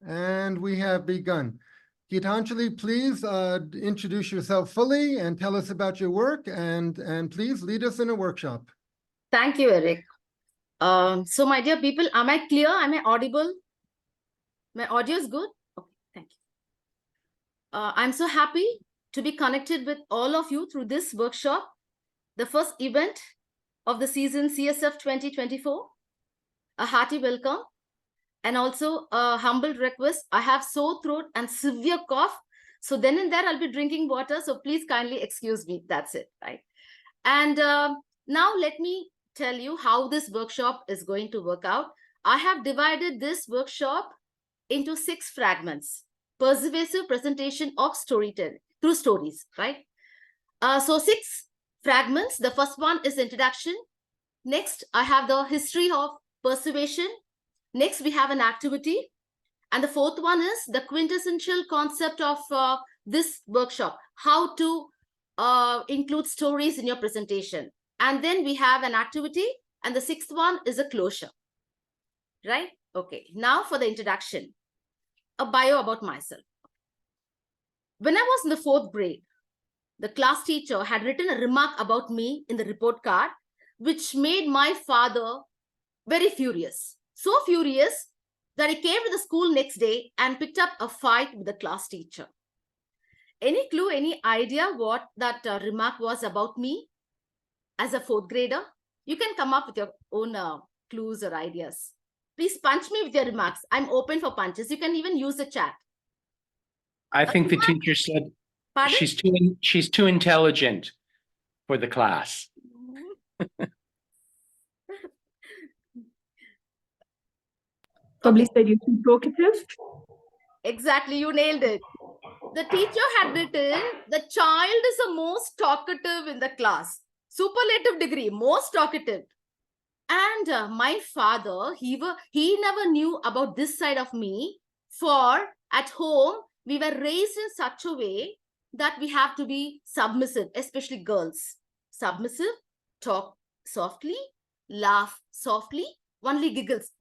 And we have begun. Geethanjali, please introduce yourself fully and tell us about your work, and please lead us in a workshop. Thank you, Eric. So my dear people, am I clear? Am I audible? My audio is good? Okay, thank you. I'm so happy to be connected with all of you through this workshop, the first event of the season CSF 2024. A hearty welcome and also a humble request. I have sore throat and severe cough. So then and there I'll be drinking water. So please kindly excuse me. That's it, right? And now let me tell you how this workshop is going to work out. I have divided this workshop into 6 fragments. Persuasive presentation of storytelling through stories, right? So 6 fragments. The first one is introduction. Next, I have the history of persuasion. Next, we have an activity. And the fourth one is the quintessential concept of this workshop, how to include stories in your presentation. And then we have an activity. And the 6th one is a closure, right? Okay, now for the introduction, a bio about myself. When I was in the 4th grade, the class teacher had written a remark about me in the report card, which made my father very furious. So furious that he came to the school next day and picked up a fight with the class teacher. Any clue, any idea what that remark was about me as a 4th grader? You can come up with your own clues or ideas. Please punch me with your remarks. I'm open for punches. You can even use the chat. I think the teacher said she's too intelligent for the class. Probably said you're too talkative. Exactly, you nailed it. The teacher had written, the child is the most talkative in the class. Superlative degree, most talkative. And my father, he never knew about this side of me. For at home, we were raised in such a way that we have to be submissive, especially girls. Submissive, talk softly, laugh softly, only giggles,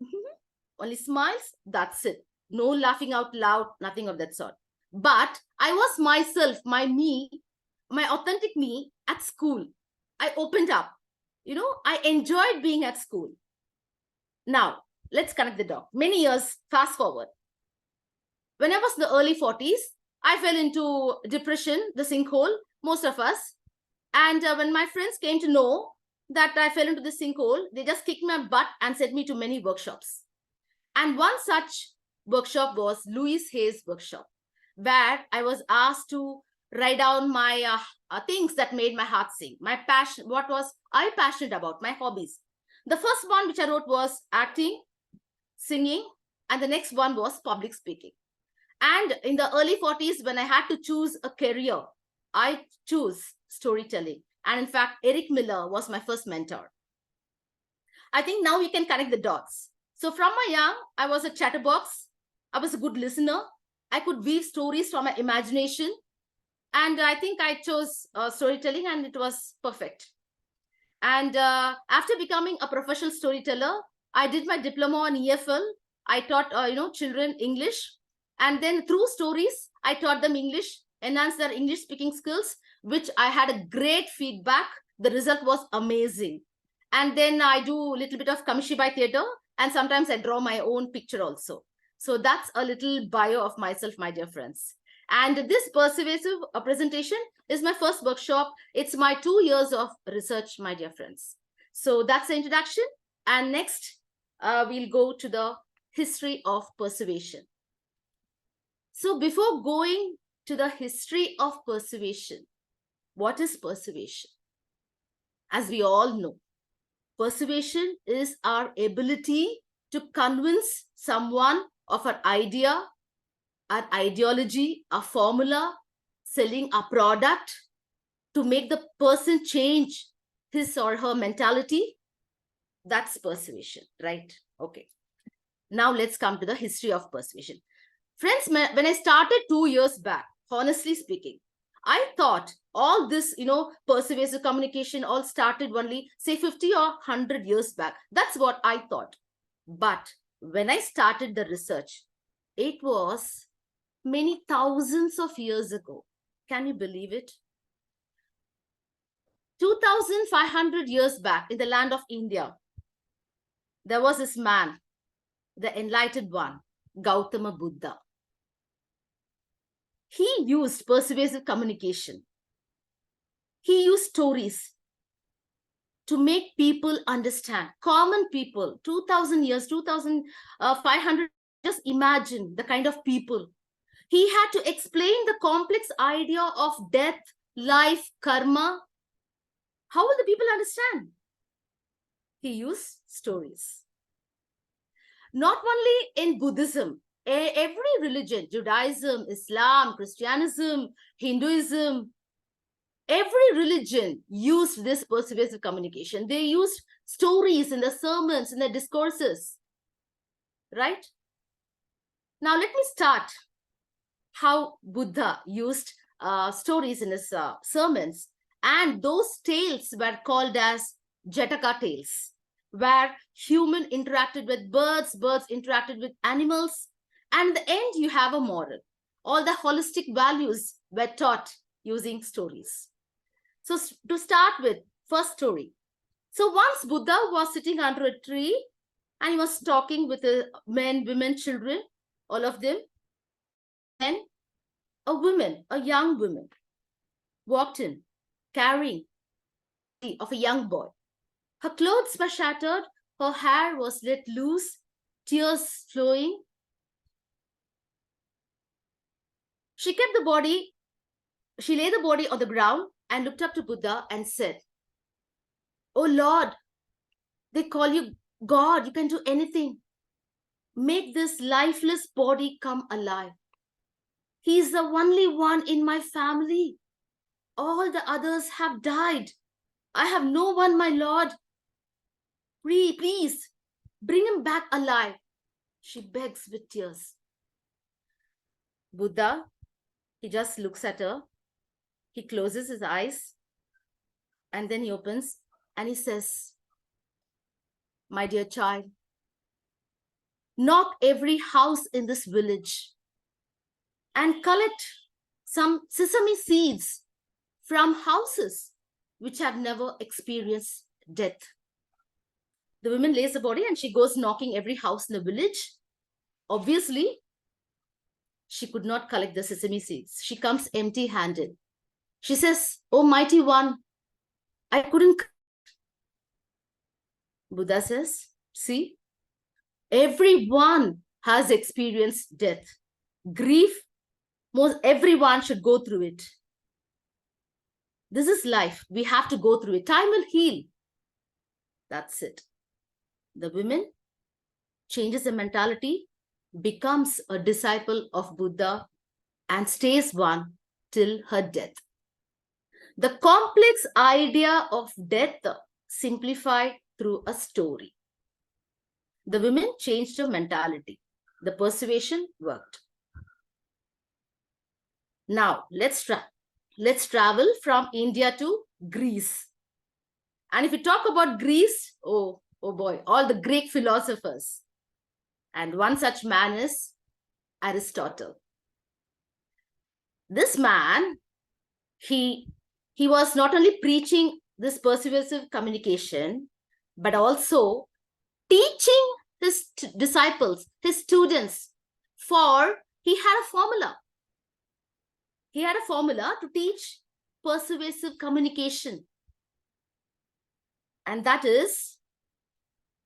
only smiles, that's it. No laughing out loud, nothing of that sort. But I was myself, my authentic me at school. I opened up. You know, I enjoyed being at school. Now, let's connect the dot. Many years, fast forward. When I was in the early 40s, I fell into depression, the sinkhole, most of us. And when my friends came to know that I fell into the sinkhole, they just kicked my butt and sent me to many workshops. And one such workshop was Louise Hay's workshop, where I was asked to write down my things that made my heart sing, my passion, what was I passionate about, my hobbies. The first one which I wrote was acting, singing, and the next one was public speaking. And in the early 40s, when I had to choose a career, I chose storytelling. And in fact, Eric Miller was my first mentor. I think now we can connect the dots. So from my young, I was a chatterbox. I was a good listener. I could weave stories from my imagination. And I think I chose storytelling and it was perfect. And after becoming a professional storyteller, I did my diploma on EFL. I taught, children English. And then through stories, I taught them English, enhanced their English speaking skills, which I had a great feedback. The result was amazing. And then I do a little bit of Kamishibai theater. And sometimes I draw my own picture also. So that's a little bio of myself, my dear friends. And this persuasive presentation is my first workshop. It's my 2 years of research, my dear friends. So that's the introduction. And next, we'll go to the history of persuasion. So before going to the history of persuasion, what is persuasion? As we all know, persuasion is our ability to convince someone of an idea, our ideology, a formula, selling a product, to make the person change his or her mentality. That's persuasion, right? Okay. Now let's come to the history of persuasion. Friends, when I started 2 years back, honestly speaking, I thought all this, persuasive communication all started only, say, 50 or 100 years back. That's what I thought. But when I started the research, It was many thousands of years ago. Can you believe it? 2,500 years back in the land of India, there was this man, the enlightened one, Gautama Buddha. He used persuasive communication. He used stories to make people understand. Common people, 2,000 years, 2,500, just imagine the kind of people. He had to explain the complex idea of death, life, karma. How will the people understand? He used stories. Not only in Buddhism, every religion, Judaism, Islam, Christianism, Hinduism, every religion used this persuasive communication. They used stories in the sermons, in the discourses, right? Now let me start how Buddha used stories in his sermons. And those tales were called as Jataka tales, where human interacted with birds, birds interacted with animals. And in the end, you have a moral. All the holistic values were taught using stories. So to start with, first story. So once Buddha was sitting under a tree and he was talking with the men, women, children, all of them. Then a woman, a young woman, walked in, carrying of a young boy. Her clothes were shattered, her hair was let loose, tears flowing. She laid the body on the ground and looked up to Buddha and said, "Oh Lord, they call you God, you can do anything. Make this lifeless body come alive. He is the only one in my family. All the others have died. I have no one, my Lord. Please, bring him back alive." She begs with tears. Buddha, he just looks at her. He closes his eyes and then he opens and he says, "My dear child, knock every house in this village and collect some sesame seeds from houses which have never experienced death." The woman lays the body and she goes knocking every house in the village. Obviously, she could not collect the sesame seeds. She comes empty-handed. She says, "Oh mighty one, I couldn't." Buddha says, "See, everyone has experienced death. Grief, everyone should go through it. This is life. We have to go through it. Time will heal." That's it. The woman changes the mentality, becomes a disciple of Buddha, and stays one till her death. The complex idea of death simplified through a story. The women changed her mentality. The persuasion worked. Now, let's travel from India to Greece. And if we talk about Greece, oh boy, all the Greek philosophers. And one such man is Aristotle. This man, he was not only preaching this persuasive communication, but also teaching his disciples, his students, for he had a formula. He had a formula to teach persuasive communication. And that is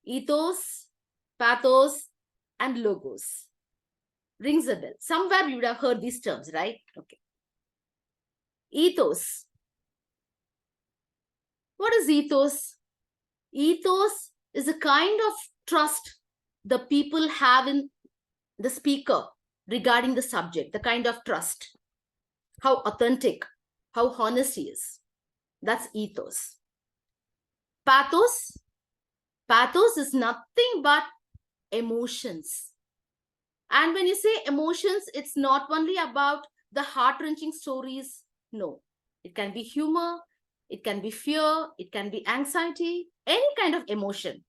ethos, pathos, and logos. Rings a bell. Somewhere you would have heard these terms, right? Okay. Ethos. What is ethos? Ethos is a kind of trust the people have in the speaker regarding the subject, the kind of trust. How authentic, how honest he is. That's ethos. Pathos. Pathos is nothing but emotions. And when you say emotions, it's not only about the heart-wrenching stories. No, it can be humor, it can be fear, it can be anxiety, any kind of emotion.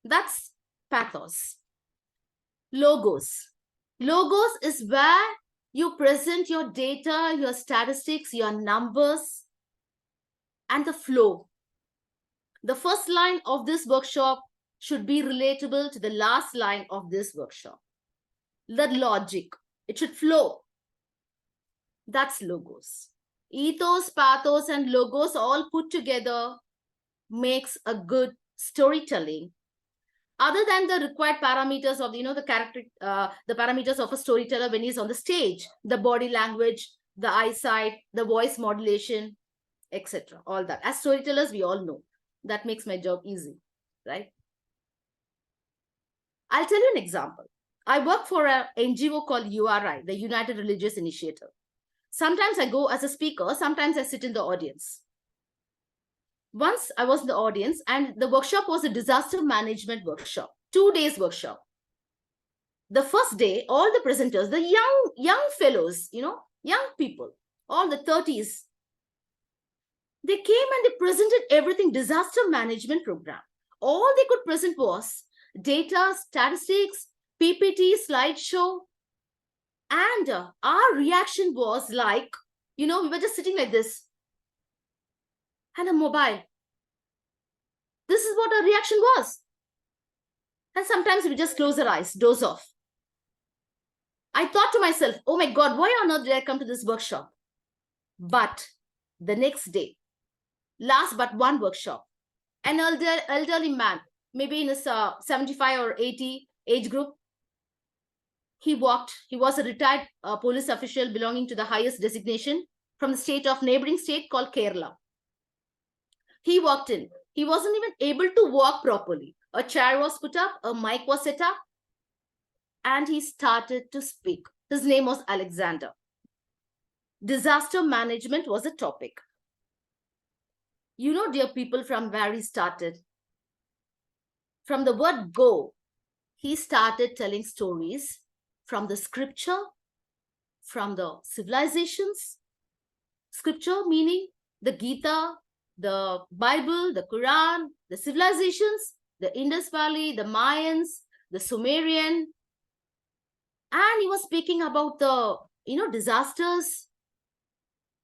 That's pathos. Logos. Logos is where you present your data, your statistics, your numbers, and the flow. The first line of this workshop should be relatable to the last line of this workshop. The logic, it should flow. That's logos. Ethos, pathos, and logos all put together makes a good storytelling. Other than the required parameters of the parameters of a storyteller when he's on the stage, the body language, the eyesight, the voice modulation, etc. All that. As storytellers, we all know that makes my job easy, right? I'll tell you an example. I work for an NGO called URI, the United Religious Initiative. Sometimes I go as a speaker, sometimes I sit in the audience. Once I was in the audience and the workshop was a disaster management workshop, 2 days workshop. The first day, all the presenters, the young fellows, young people, all the 30s, they came and they presented everything, disaster management program. All they could present was data, statistics, PPT, slideshow. And our reaction was like, we were just sitting like this and a mobile. This is what our reaction was. And sometimes we just close our eyes, doze off. I thought to myself, oh my God, why on earth did I come to this workshop? But the next day, last but one workshop, an elderly man, maybe in his 75 or 80 age group, he walked. He was a retired police official belonging to the highest designation from the neighboring state called Kerala. He walked in. He wasn't even able to walk properly. A chair was put up, a mic was set up, and he started to speak. His name was Alexander. Disaster management was a topic. Dear people, from where he started. From the word go, he started telling stories from the scripture, from the civilizations. Scripture meaning the Gita, the Bible, the Quran, the civilizations, the Indus Valley, the Mayans, the Sumerian. And he was speaking about the, disasters,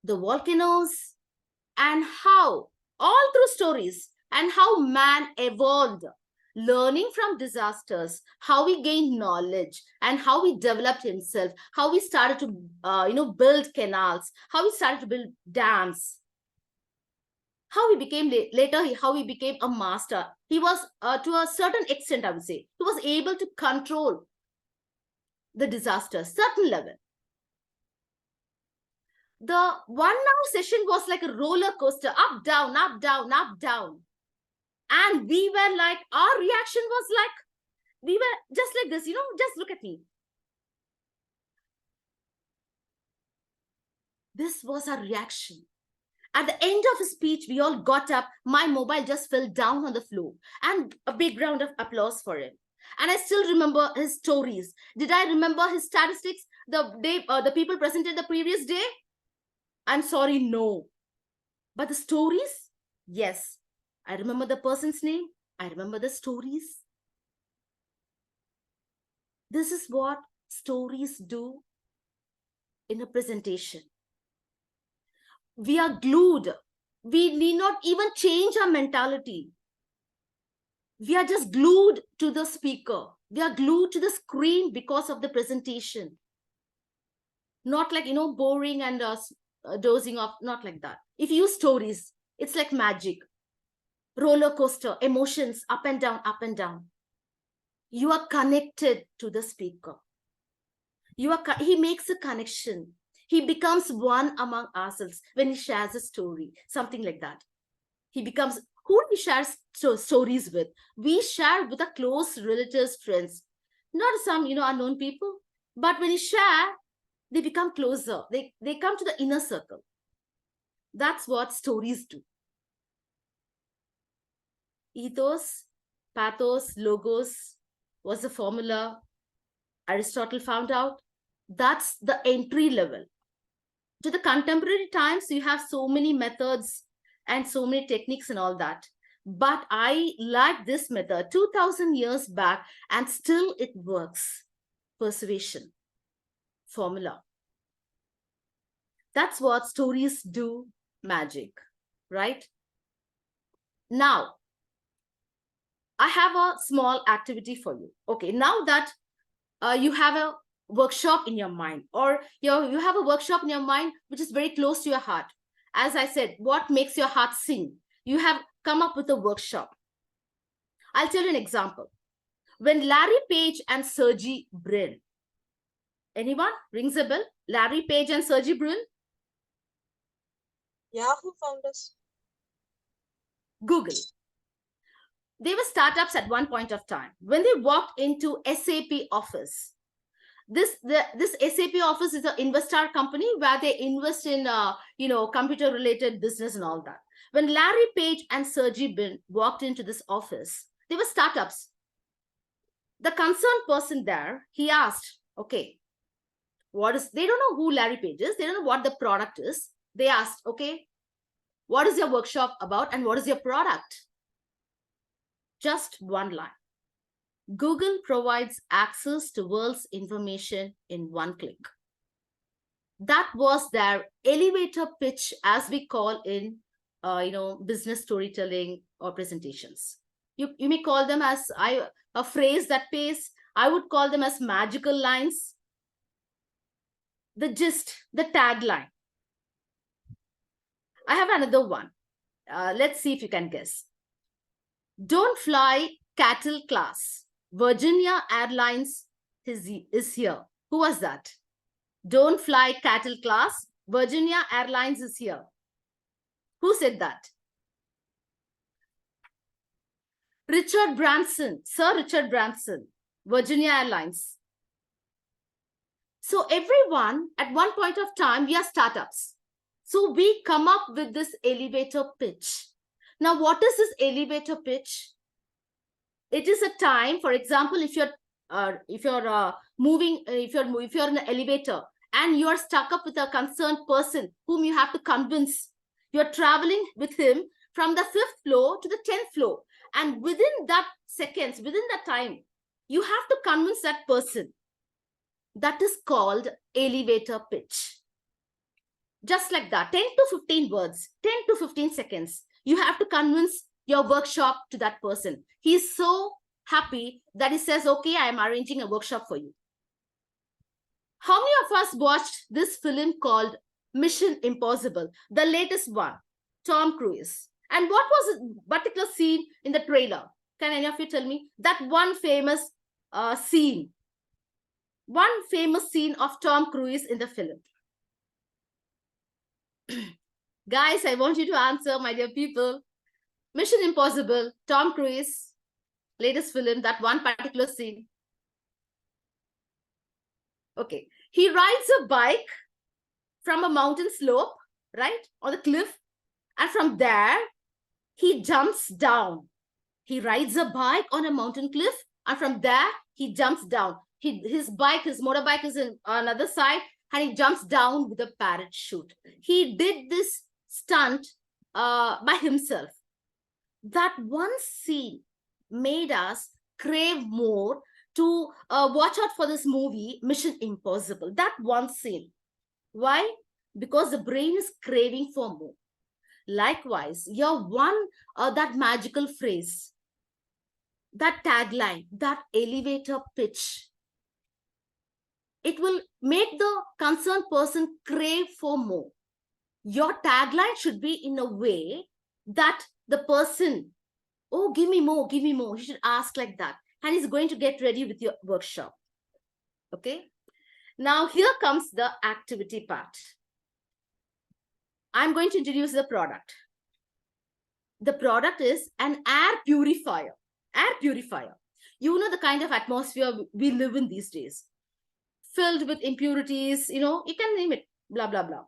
the volcanoes, and how, all through stories, and how man evolved, learning from disasters, how he gained knowledge, and how he developed himself, how he started to, build canals, how he started to build dams, how he became how he became a master. He was, to a certain extent, I would say, he was able to control the disasters, certain level. The 1 hour session was like a roller coaster, up, down, up, down, up, down. And we were like, our reaction was like, we were just like this, just look at me. This was our reaction. At the end of his speech, we all got up. My mobile just fell down on the floor. And a big round of applause for him. And I still remember his stories. Did I remember his statistics the people presented the previous day? I'm sorry, no. But the stories, yes. I remember the person's name. I remember the stories. This is what stories do in a presentation. We are glued. We need not even change our mentality. We are just glued to the speaker. We are glued to the screen because of the presentation. Not like, boring and dozing off, not like that. If you use stories, it's like magic. Roller coaster, emotions, up and down, up and down. You are connected to the speaker. He makes a connection. He becomes one among ourselves when he shares a story, something like that. He becomes, who he shares stories with? We share with our close relatives, friends, not some, unknown people. But when you share, they become closer. They come to the inner circle. That's what stories do. Ethos, pathos, logos was the formula Aristotle found out. That's the entry level. To the contemporary times, you have so many methods and so many techniques and all that. But I like this method 2000 years back, and still it works. Persuasion. formula. That's what stories do magic, right? Now, I have a small activity for you. Okay, now that you have a workshop in your mind, or you have a workshop in your mind which is very close to your heart. As I said, what makes your heart sing? You have come up with a workshop. I'll tell you an example. When Larry Page and Sergey Brin, anyone rings a bell? Larry Page and Sergey Brin? Yahoo founders. Google. They were startups at one point of time. When they walked into SAP office, this SAP office is an investor company where they invest in computer related business and all that. When Larry Page and Sergey Brin walked into this office, they were startups. The concerned person there, he asked, okay, they don't know who Larry Page is, they don't know what the product is. They asked, okay, what is your workshop about and what is your product? Just one line. Google provides access to world's information in one click. That was their elevator pitch, as we call in business storytelling or presentations. You may call them as a phrase that pays. I would call them as magical lines. The gist, the tagline. I have another one. Let's see if you can guess. Don't fly cattle class. Virginia Airlines is here. Who was that? Don't fly cattle class. Virginia Airlines is here. Who said that? Richard Branson, Sir Richard Branson, Virginia Airlines. So everyone, at one point of time, we are startups. So we come up with this elevator pitch. Now, what is this elevator pitch? It is a time, for example, if you're in an elevator and you are stuck up with a concerned person whom you have to convince, you're traveling with him from the 5th floor to the 10th floor. And within that seconds, within that time, you have to convince that person. That is called elevator pitch. Just like that, 10 to 15 words, 10 to 15 seconds. You have to convince your workshop to that person. He's so happy that he says, okay, I am arranging a workshop for you. How many of us watched this film called Mission Impossible, the latest one, Tom Cruise? And what was a particular scene in the trailer? Can any of you tell me? That one famous scene. One famous scene of Tom Cruise in the film. Guys, I want you to answer, my dear people. Mission Impossible, Tom Cruise, latest film, that one particular scene. Okay. He rides a bike from a mountain slope, right, on the cliff. And from there, he jumps down. He rides a bike on a mountain cliff. And from there, he jumps down. His motorbike is on another side. And he jumps down with a parachute. He did this stunt by himself. That one scene made us crave more to watch out for this movie, Mission Impossible. That one scene. Why? Because the brain is craving for more. Likewise, that magical phrase, that tagline, that elevator pitch, it will make the concerned person crave for more. Your tagline should be in a way that the person, oh, give me more, give me more. You should ask like that. And he's going to get ready with your workshop. Okay. Now here comes the activity part. I'm going to introduce the product. The product is an air purifier. Air purifier. You know the kind of atmosphere we live in these days. Filled with impurities, you can name it, blah, blah, blah.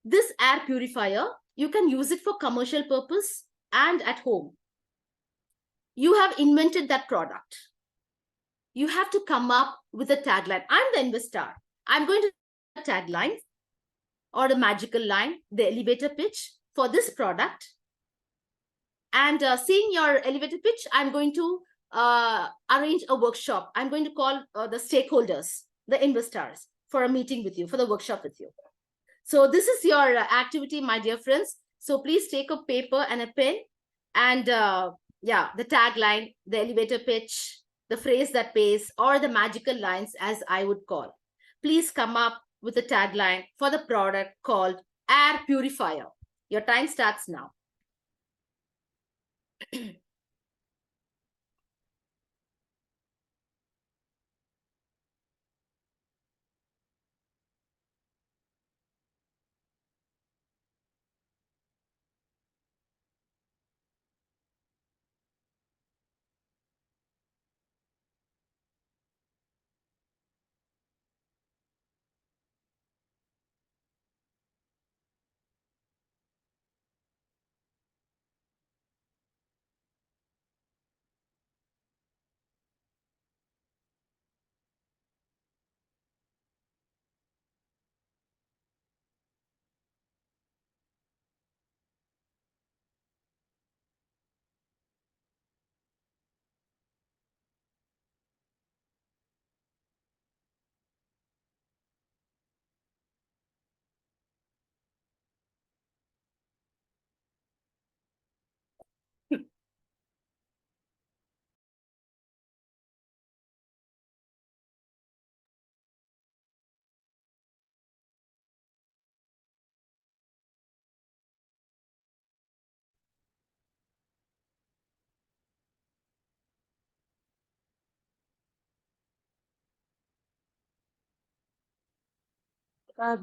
This air purifier, you can use it for commercial purpose and at home. You have invented that product. You have to come up with a tagline. I'm the investor. I'm going to a tagline or the magical line, the elevator pitch for this product. And seeing your elevator pitch, I'm going to arrange a workshop. I'm going to call the stakeholders, the investors. for a meeting with you, for the workshop with you. So this is your activity, my dear friends. So please take a paper and a pen, and yeah, the tagline, the elevator pitch, the phrase that pays, or the magical lines, as I would call. Please come up with a tagline for the product called Air Purifier. Your time starts now.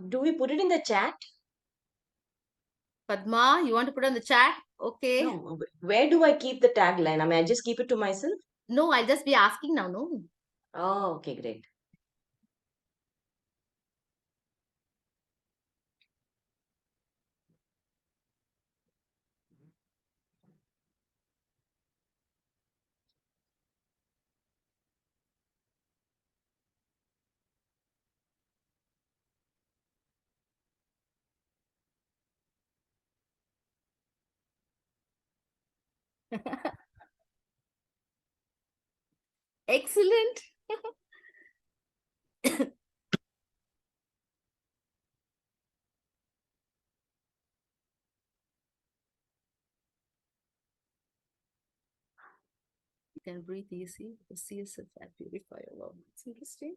Do we put it in the chat? Padma, you want to put on the chat? Okay. No. Where do I keep the tagline? I mean, I just keep it to myself? No, I'll just be asking now, no? Oh, okay, great. Excellent. You can breathe easy. The CSF air purifier. Wow, it's interesting.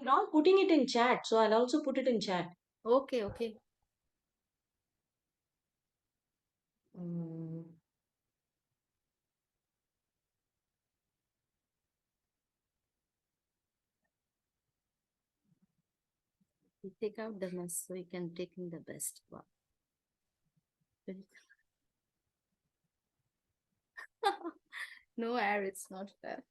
They're all putting it in chat, so I'll also put it in chat. Okay, okay. Mm. You take out the mess so you can take in the best. Wow. No air, it's not fair.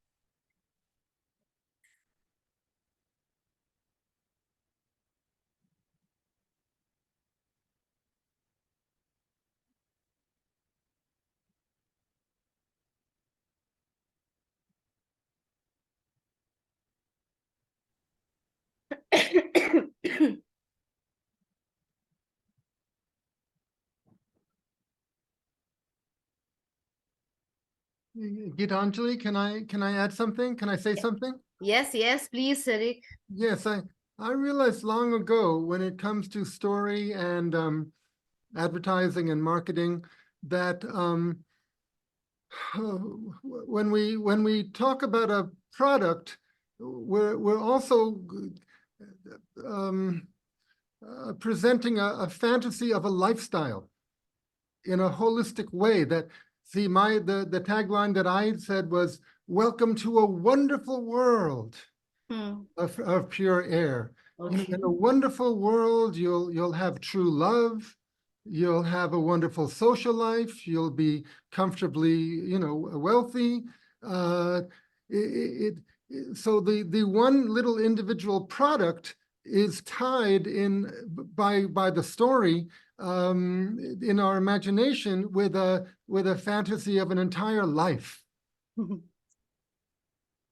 Geethanjali, can I add something? Can I say something? Yes, yes, please, Eric. Yes, I realized long ago when it comes to story and advertising and marketing that when we talk about a product, we're also presenting a fantasy of a lifestyle in a holistic way. That see, the tagline that I said was "Welcome to a wonderful world of pure air." You know, Okay. in a wonderful world, you'll have true love, you'll have a wonderful social life, you'll be comfortably, you know, wealthy. So the one little individual product is tied in by the story in our imagination with a fantasy of an entire life.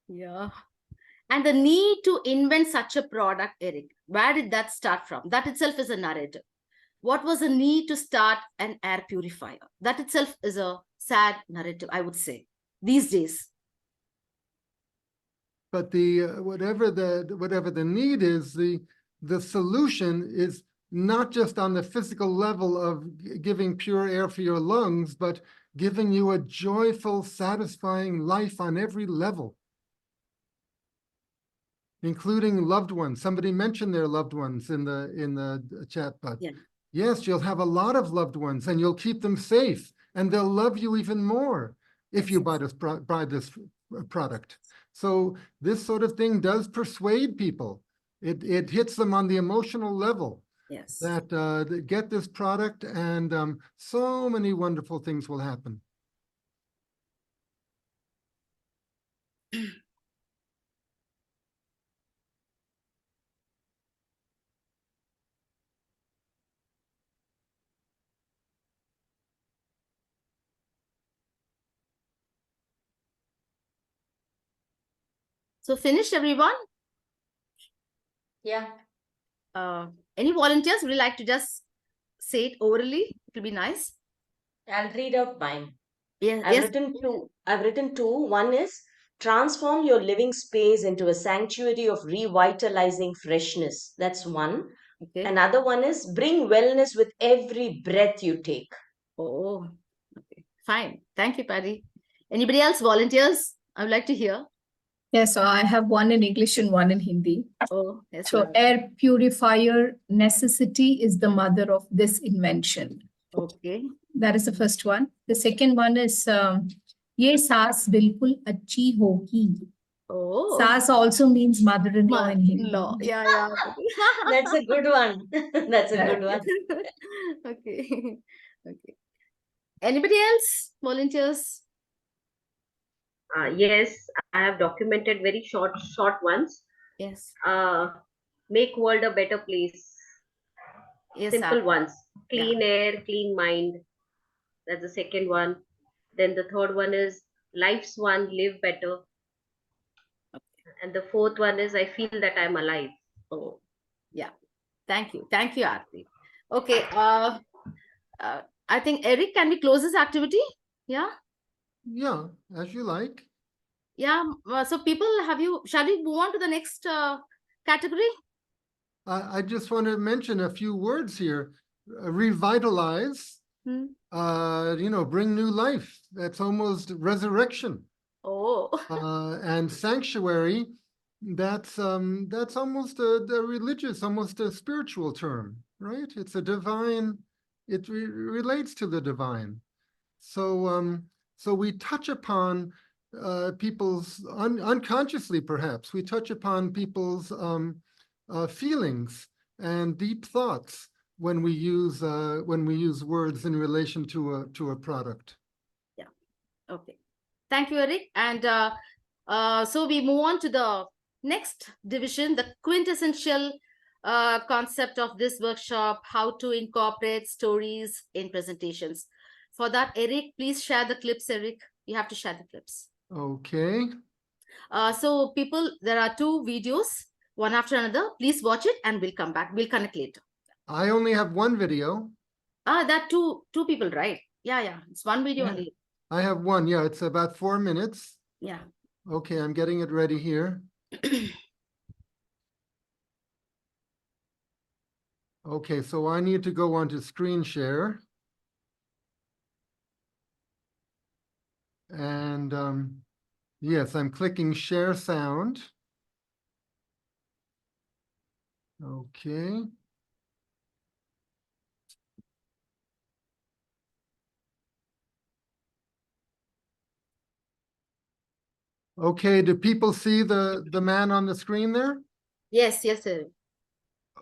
Yeah. And the need to invent such a product, Eric, where did that start from? That itself is a narrative. What was the need to start an air purifier? That itself is a sad narrative, I would say, these days. But the whatever the need is, the solution is not just on the physical level of giving pure air for your lungs, but giving you a joyful, satisfying life on every level, including loved ones. Somebody mentioned their loved ones in the chat, but Yeah. yes, you'll have a lot of loved ones, and you'll keep them safe, and they'll love you even more if you buy this product. So this sort of thing does persuade people. It hits them on the emotional level Yes. that get this product, and so many wonderful things will happen. So finished, everyone? Yeah. Any volunteers would you like to just say it orally? It will be nice. I'll read out mine. Yeah, I've yes. written two. I've written two. One is transform your living space into a sanctuary of revitalizing freshness. That's one. Okay. Another one is bring wellness with every breath you take. Oh, okay. Fine. Thank you, Patty. Anybody else? Volunteers? I would like to hear. Yes, so I have one in English and one in Hindi. Oh, yes. So ma'am. air purifier necessity is the mother of this invention. Okay. That is the first one. The second one is ye saas bilkul achhi hogi. Oh. Saas also means mother-in-law in Hindi. Law. Yeah. That's a good one. That's a good one. Okay. Okay. Anybody else? Volunteers? Yes, I have documented very short ones. Yes. Make world a better place. Yes. Simple ones. Yeah. Clean air, clean mind. That's the second one. Then the third one is life's one, live better. And the fourth one is I feel that I'm alive. Oh, yeah. Thank you. Thank you, Aarti. Okay. I think Eric, can we close this activity? Yeah. Yeah, as you like. Yeah. So people, shall we move on to the next category? I just want to mention a few words here. Revitalize, Hmm. you know, bring new life. That's almost resurrection. Oh. And sanctuary, that's almost a religious, almost a spiritual term, right? It's a divine, it relates to the divine. So so we touch upon people's unconsciously, perhaps we touch upon people's feelings and deep thoughts when we use words in relation to a product. Yeah. Okay. Thank you, Eric. And so we move on to the next division, the quintessential concept of this workshop, how to incorporate stories in presentations. For that, Eric, please share the clips, Eric. You have to share the clips. Okay. So people, there are two videos, one after another. Please watch it and we'll come back. We'll connect later. I only have one video. That two people, right? Yeah. It's one video only. I have one. Yeah, it's about 4 minutes. Yeah. Okay, I'm getting it ready here. Okay, so I need to go on to screen share. And yes, I'm clicking share sound. Okay. Okay, do people see the man on the screen there? Yes, yes, sir.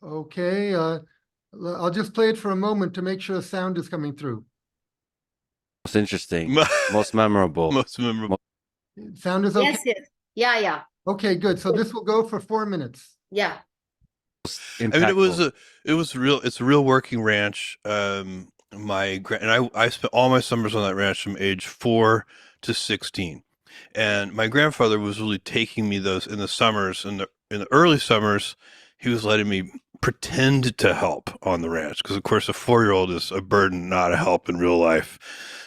Okay, I'll just play it for a moment to make sure sound is coming through. Most interesting, most memorable. Most memorable. Sound is okay? Yes, yes. Yeah, yeah, Okay, good. So this will go for 4 minutes. yeah. I mean, it's a real working ranch. And I spent all my summers on that ranch from age 4 to 16. And my grandfather was really taking me those in the summers. In the early summers, he was letting me pretend to help on the ranch because, of course, a 4-year-old is a burden, not a help in real life.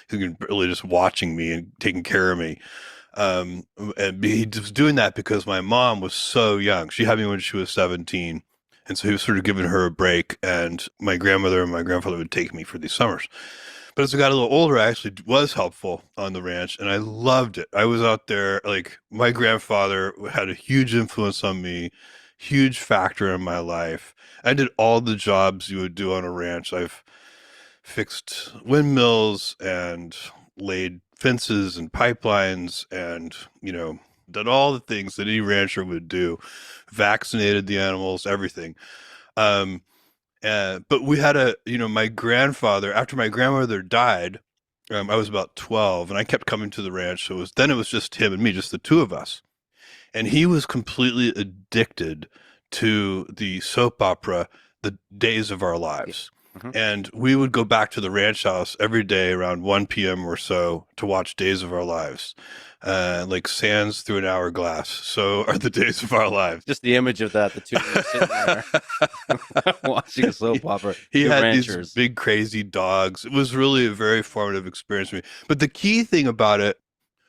He's really just watching me and taking care of me. And he was doing that because my mom was so young. She had me when she was 17. And so he was sort of giving her a break, and my grandmother and my grandfather would take me for these summers. But as I got a little older, I actually was helpful on the ranch, and I loved it. I was out there, like, my grandfather had a huge influence on me, huge factor in my life. I did all the jobs you would do on a ranch. I've fixed windmills and laid fences and pipelines and, done all the things that any rancher would do, vaccinated the animals, everything. But we had my grandfather, after my grandmother died, I was about 12 and I kept coming to the ranch. So it was just him and me, just the two of us. And he was completely addicted to the soap opera, The Days of Our Lives. Mm-hmm. And we would go back to the ranch house every day around 1 p.m. or so to watch Days of Our Lives. Like sands through an hourglass. So are the days of our lives. Just the image of that, the two of you sitting there watching a soap opera. He had these big crazy dogs. It was really a very formative experience for me. But the key thing about it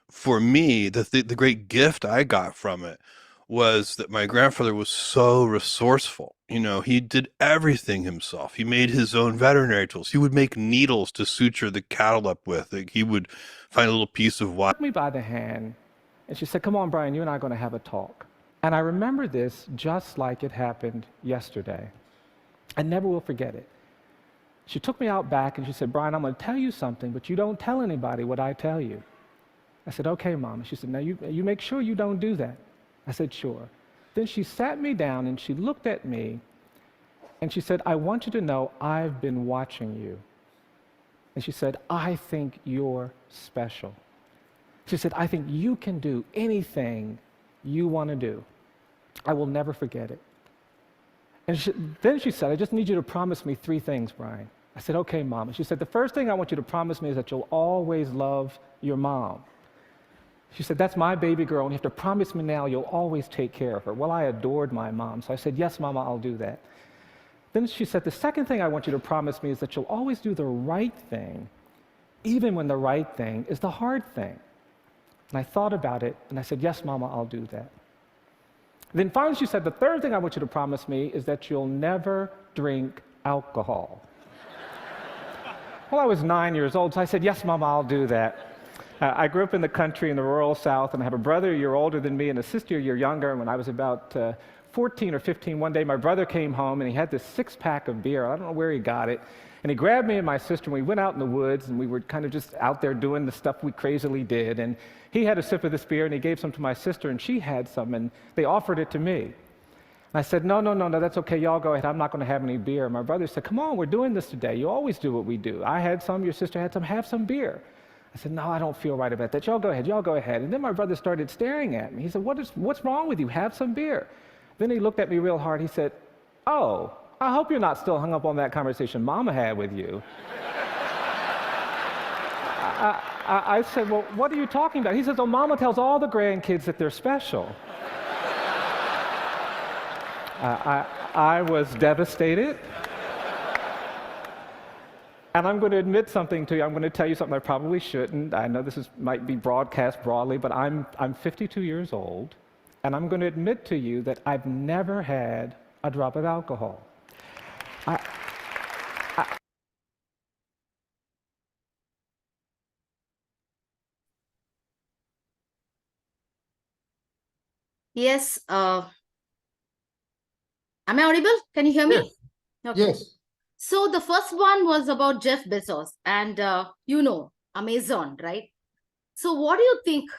for me, the great gift I got from it was that my grandfather was so resourceful. He did everything himself. He made his own veterinary tools. He would make needles to suture the cattle up with. Like, he would find a little piece of wire. Took me by the hand, and she said, "Come on, Brian, you and I are going to have a talk." And I remember this just like it happened yesterday. I never will forget it. She took me out back, and she said, "Brian, I'm going to tell you something, but you don't tell anybody what I tell you." I said, "Okay, Mom." She said, "Now you make sure you don't do that." I said, "Sure." Then she sat me down and she looked at me and she said, "I want you to know I've been watching you." And she said, "I think you're special." She said, "I think you can do anything you want to do." I will never forget it. And then she said, "I just need you to promise me 3 things, Brian." I said, "Okay, Mom." And she said, "The first thing I want you to promise me is that you'll always love your mom." She said, "That's my baby girl, and you have to promise me now you'll always take care of her." Well, I adored my mom, so I said, "Yes, Mama, I'll do that." Then she said, "The second thing I want you to promise me is that you'll always do the right thing, even when the right thing is the hard thing." And I thought about it, and I said, "Yes, Mama, I'll do that." Then finally she said, "The third thing I want you to promise me is that you'll never drink alcohol." Well, I was 9 years old, so I said, "Yes, Mama, I'll do that." I grew up in the country in the rural South, and I have a brother a year older than me and a sister a year younger. And when I was about 14 or 15, one day my brother came home and he had this 6-pack of beer. I don't know where he got it. And he grabbed me and my sister, and we went out in the woods, and we were kind of just out there doing the stuff we crazily did. And he had a sip of this beer, and he gave some to my sister, and she had some, and they offered it to me. And I said, no, that's okay. Y'all go ahead. I'm not going to have any beer. And my brother said, "Come on, we're doing this today. You always do what we do. I had some, your sister had some, have some beer." I said, "No, I don't feel right about that. Y'all go ahead. And then my brother started staring at me. He said, what's wrong with you? Have some beer." Then he looked at me real hard. He said, "Oh, I hope you're not still hung up on that conversation Mama had with you." I said, "Well, what are you talking about?" He says, "Oh, Mama tells all the grandkids that they're special." I was devastated. And I'm going to admit something to you. I'm going to tell you something I probably shouldn't. I know might be broadcast broadly, but I'm 52 years old, and I'm going to admit to you that I've never had a drop of alcohol. Yes. Am I audible? Can you hear me? Yes. Okay. Yes. So the first one was about Jeff Bezos and, Amazon, right? So what do you think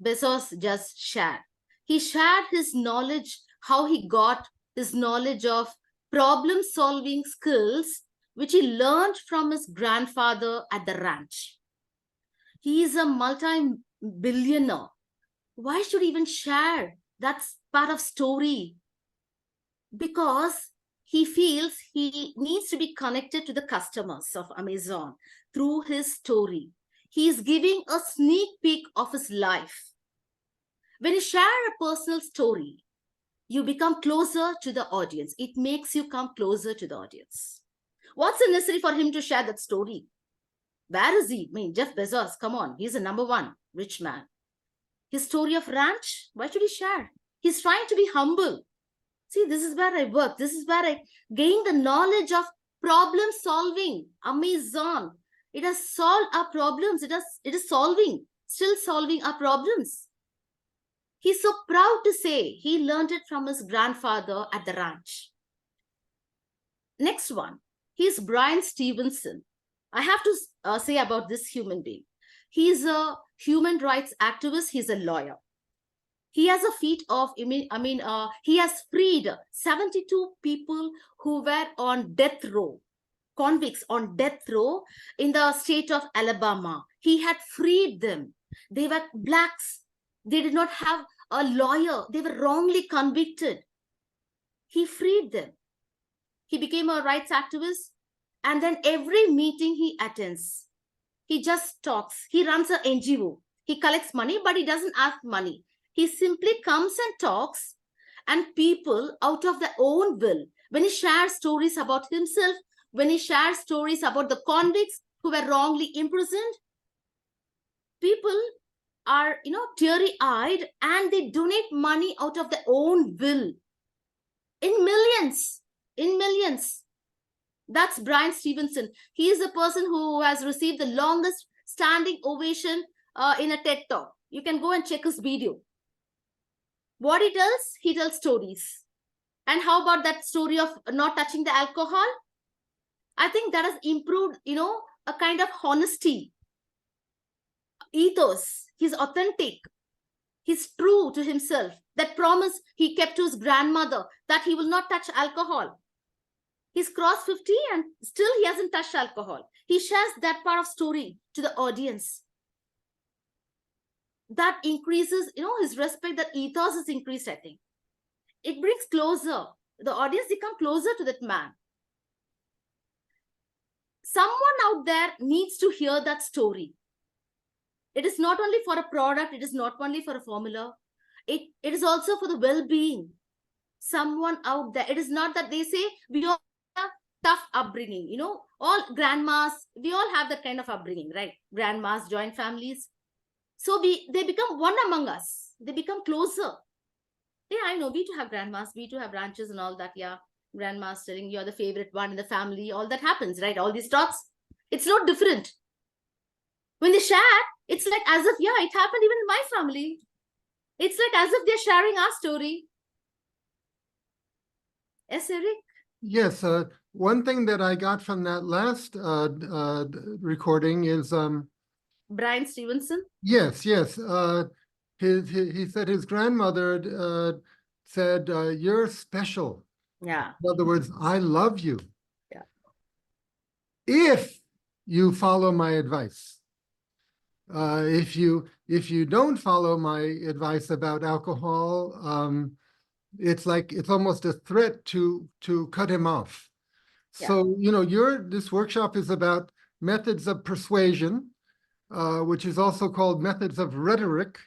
Bezos just shared? He shared his knowledge, how he got his knowledge of problem-solving skills, which he learned from his grandfather at the ranch. He is a multi-billionaire. Why should he even share that part of story? Because he feels he needs to be connected to the customers of Amazon through his story. He is giving a sneak peek of his life. When you share a personal story, you become closer to the audience. It makes you come closer to the audience. What's necessary for him to share that story? Where is he? I mean, Jeff Bezos, come on. He's the #1 rich man. His story of ranch, why should he share? He's trying to be humble. See, this is where I work. This is where I gain the knowledge of problem solving. Amazon. It has solved our problems. It is still solving our problems. He's so proud to say he learned it from his grandfather at the ranch. Next one, he's Brian Stevenson. I have to say about this human being. He's a human rights activist. He's a lawyer. He has a feat of, he has freed 72 people who were on death row, convicts on death row in the state of Alabama. He had freed them. They were blacks. They did not have a lawyer. They were wrongly convicted. He freed them. He became a rights activist. And then every meeting he attends, he just talks. He runs an NGO. He collects money, but he doesn't ask money. He simply comes and talks, and people out of their own will, when he shares stories about himself, when he shares stories about the convicts who were wrongly imprisoned, people are, teary-eyed, and they donate money out of their own will in millions. That's Brian Stevenson. He is the person who has received the longest standing ovation in a TED Talk. You can go and check his video. What he tells stories. And how about that story of not touching the alcohol? I think that has improved, a kind of honesty, ethos. He's authentic. He's true to himself. That promise he kept to his grandmother that he will not touch alcohol. He's crossed 50 and still he hasn't touched alcohol. He shares that part of story to the audience. That increases, his respect, that ethos is increased, I think. It brings closer. The audience become closer to that man. Someone out there needs to hear that story. It is not only for a product. It is not only for a formula. It is also for the well-being. Someone out there. It is not that they say we all have tough upbringing. All grandmas, we all have that kind of upbringing, right? Grandmas, joint families. So they become one among us. They become closer. Yeah, I know. We too have grandmas. We too have ranches and all that. Yeah, grandmas telling you're the favorite one in the family. All that happens, right? All these talks. It's not different. When they share, it's like as if, yeah, it happened even in my family. It's like as if they're sharing our story. Yes, Eric? Yes. One thing that I got from that last recording is Brian Stevenson? Yes. He said his grandmother said, "You're special." Yeah. In other words, I love you. Yeah. If you follow my advice. If you don't follow my advice about alcohol, it's almost a threat to cut him off. Yeah. So, this workshop is about methods of persuasion, which is also called methods of rhetoric.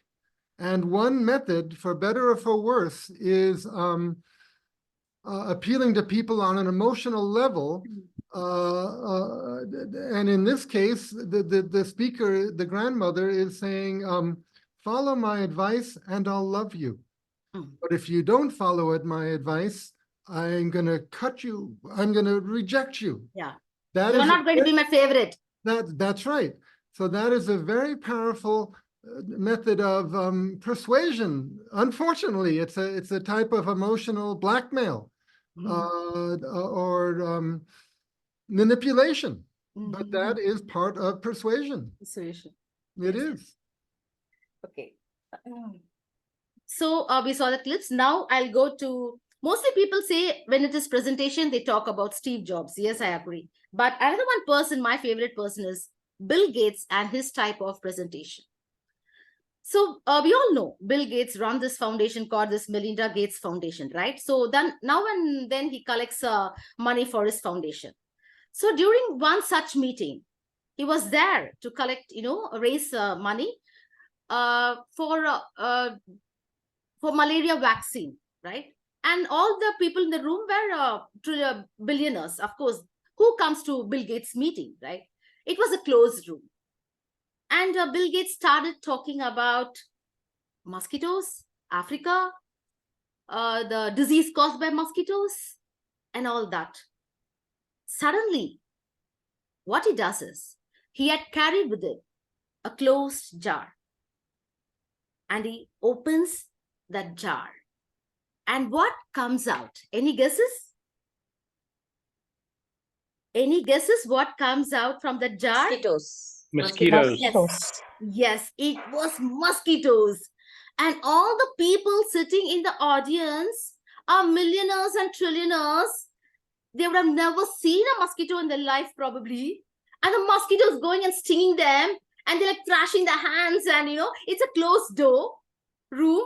And one method, for better or for worse, is appealing to people on an emotional level. And in this case, the speaker, the grandmother, is saying, follow my advice and I'll love you. But if you don't follow my advice, I'm going to cut you. I'm going to reject you. Yeah. You're not going to be my favorite. That's right. So that is a very powerful method of persuasion. Unfortunately, it's a type of emotional blackmail or manipulation. But that is part of persuasion. Persuasion. It is. Okay. So we saw the clips. Now I'll go to, mostly people say when it is presentation, they talk about Steve Jobs. Yes, I agree. But another one person, my favorite person, is Bill Gates and his type of presentation. So we all know Bill Gates run this foundation called this Melinda Gates Foundation, right? So then now and then he collects money for his foundation. So during one such meeting, he was there to collect, raise money for malaria vaccine, right? And all the people in the room were billionaires, of course. Who comes to Bill Gates' meeting, right? It was a closed room. And Bill Gates started talking about mosquitoes, Africa, the disease caused by mosquitoes, and all that. Suddenly, what he does is, he had carried with it a closed jar. And he opens that jar. And what comes out? Any guesses? Any guesses what comes out from the jar? Mosquitoes. Yes, it was mosquitoes. And all the people sitting in the audience are millionaires and trillionaires. They would have never seen a mosquito in their life, probably. And the mosquitoes going and stinging them. And they're like thrashing their hands. And, it's a closed door room.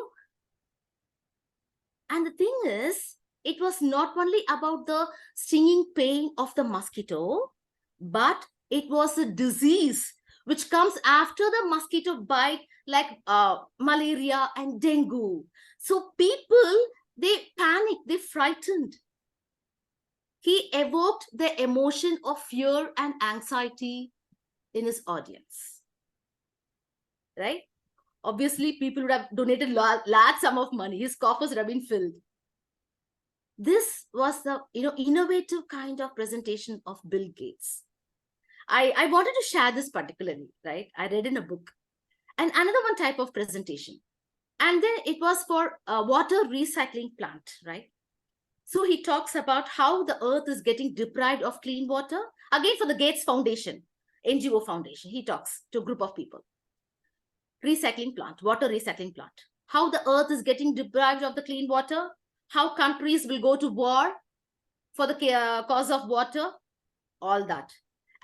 And the thing is, it was not only about the stinging pain of the mosquito, but it was a disease which comes after the mosquito bite, like malaria and dengue. So people, they panicked, they frightened. He evoked the emotion of fear and anxiety in his audience, right? Obviously, people would have donated large sum of money. His coffers would have been filled. This was the innovative kind of presentation of Bill Gates. I wanted to share this particularly, right? I read in a book. And another one type of presentation. And then it was for a water recycling plant, right? So he talks about how the earth is getting deprived of clean water. Again, for the Gates Foundation, NGO Foundation, he talks to a group of people. Recycling plant, water recycling plant. How the earth is getting deprived of the clean water. How countries will go to war for the cause of water. All that.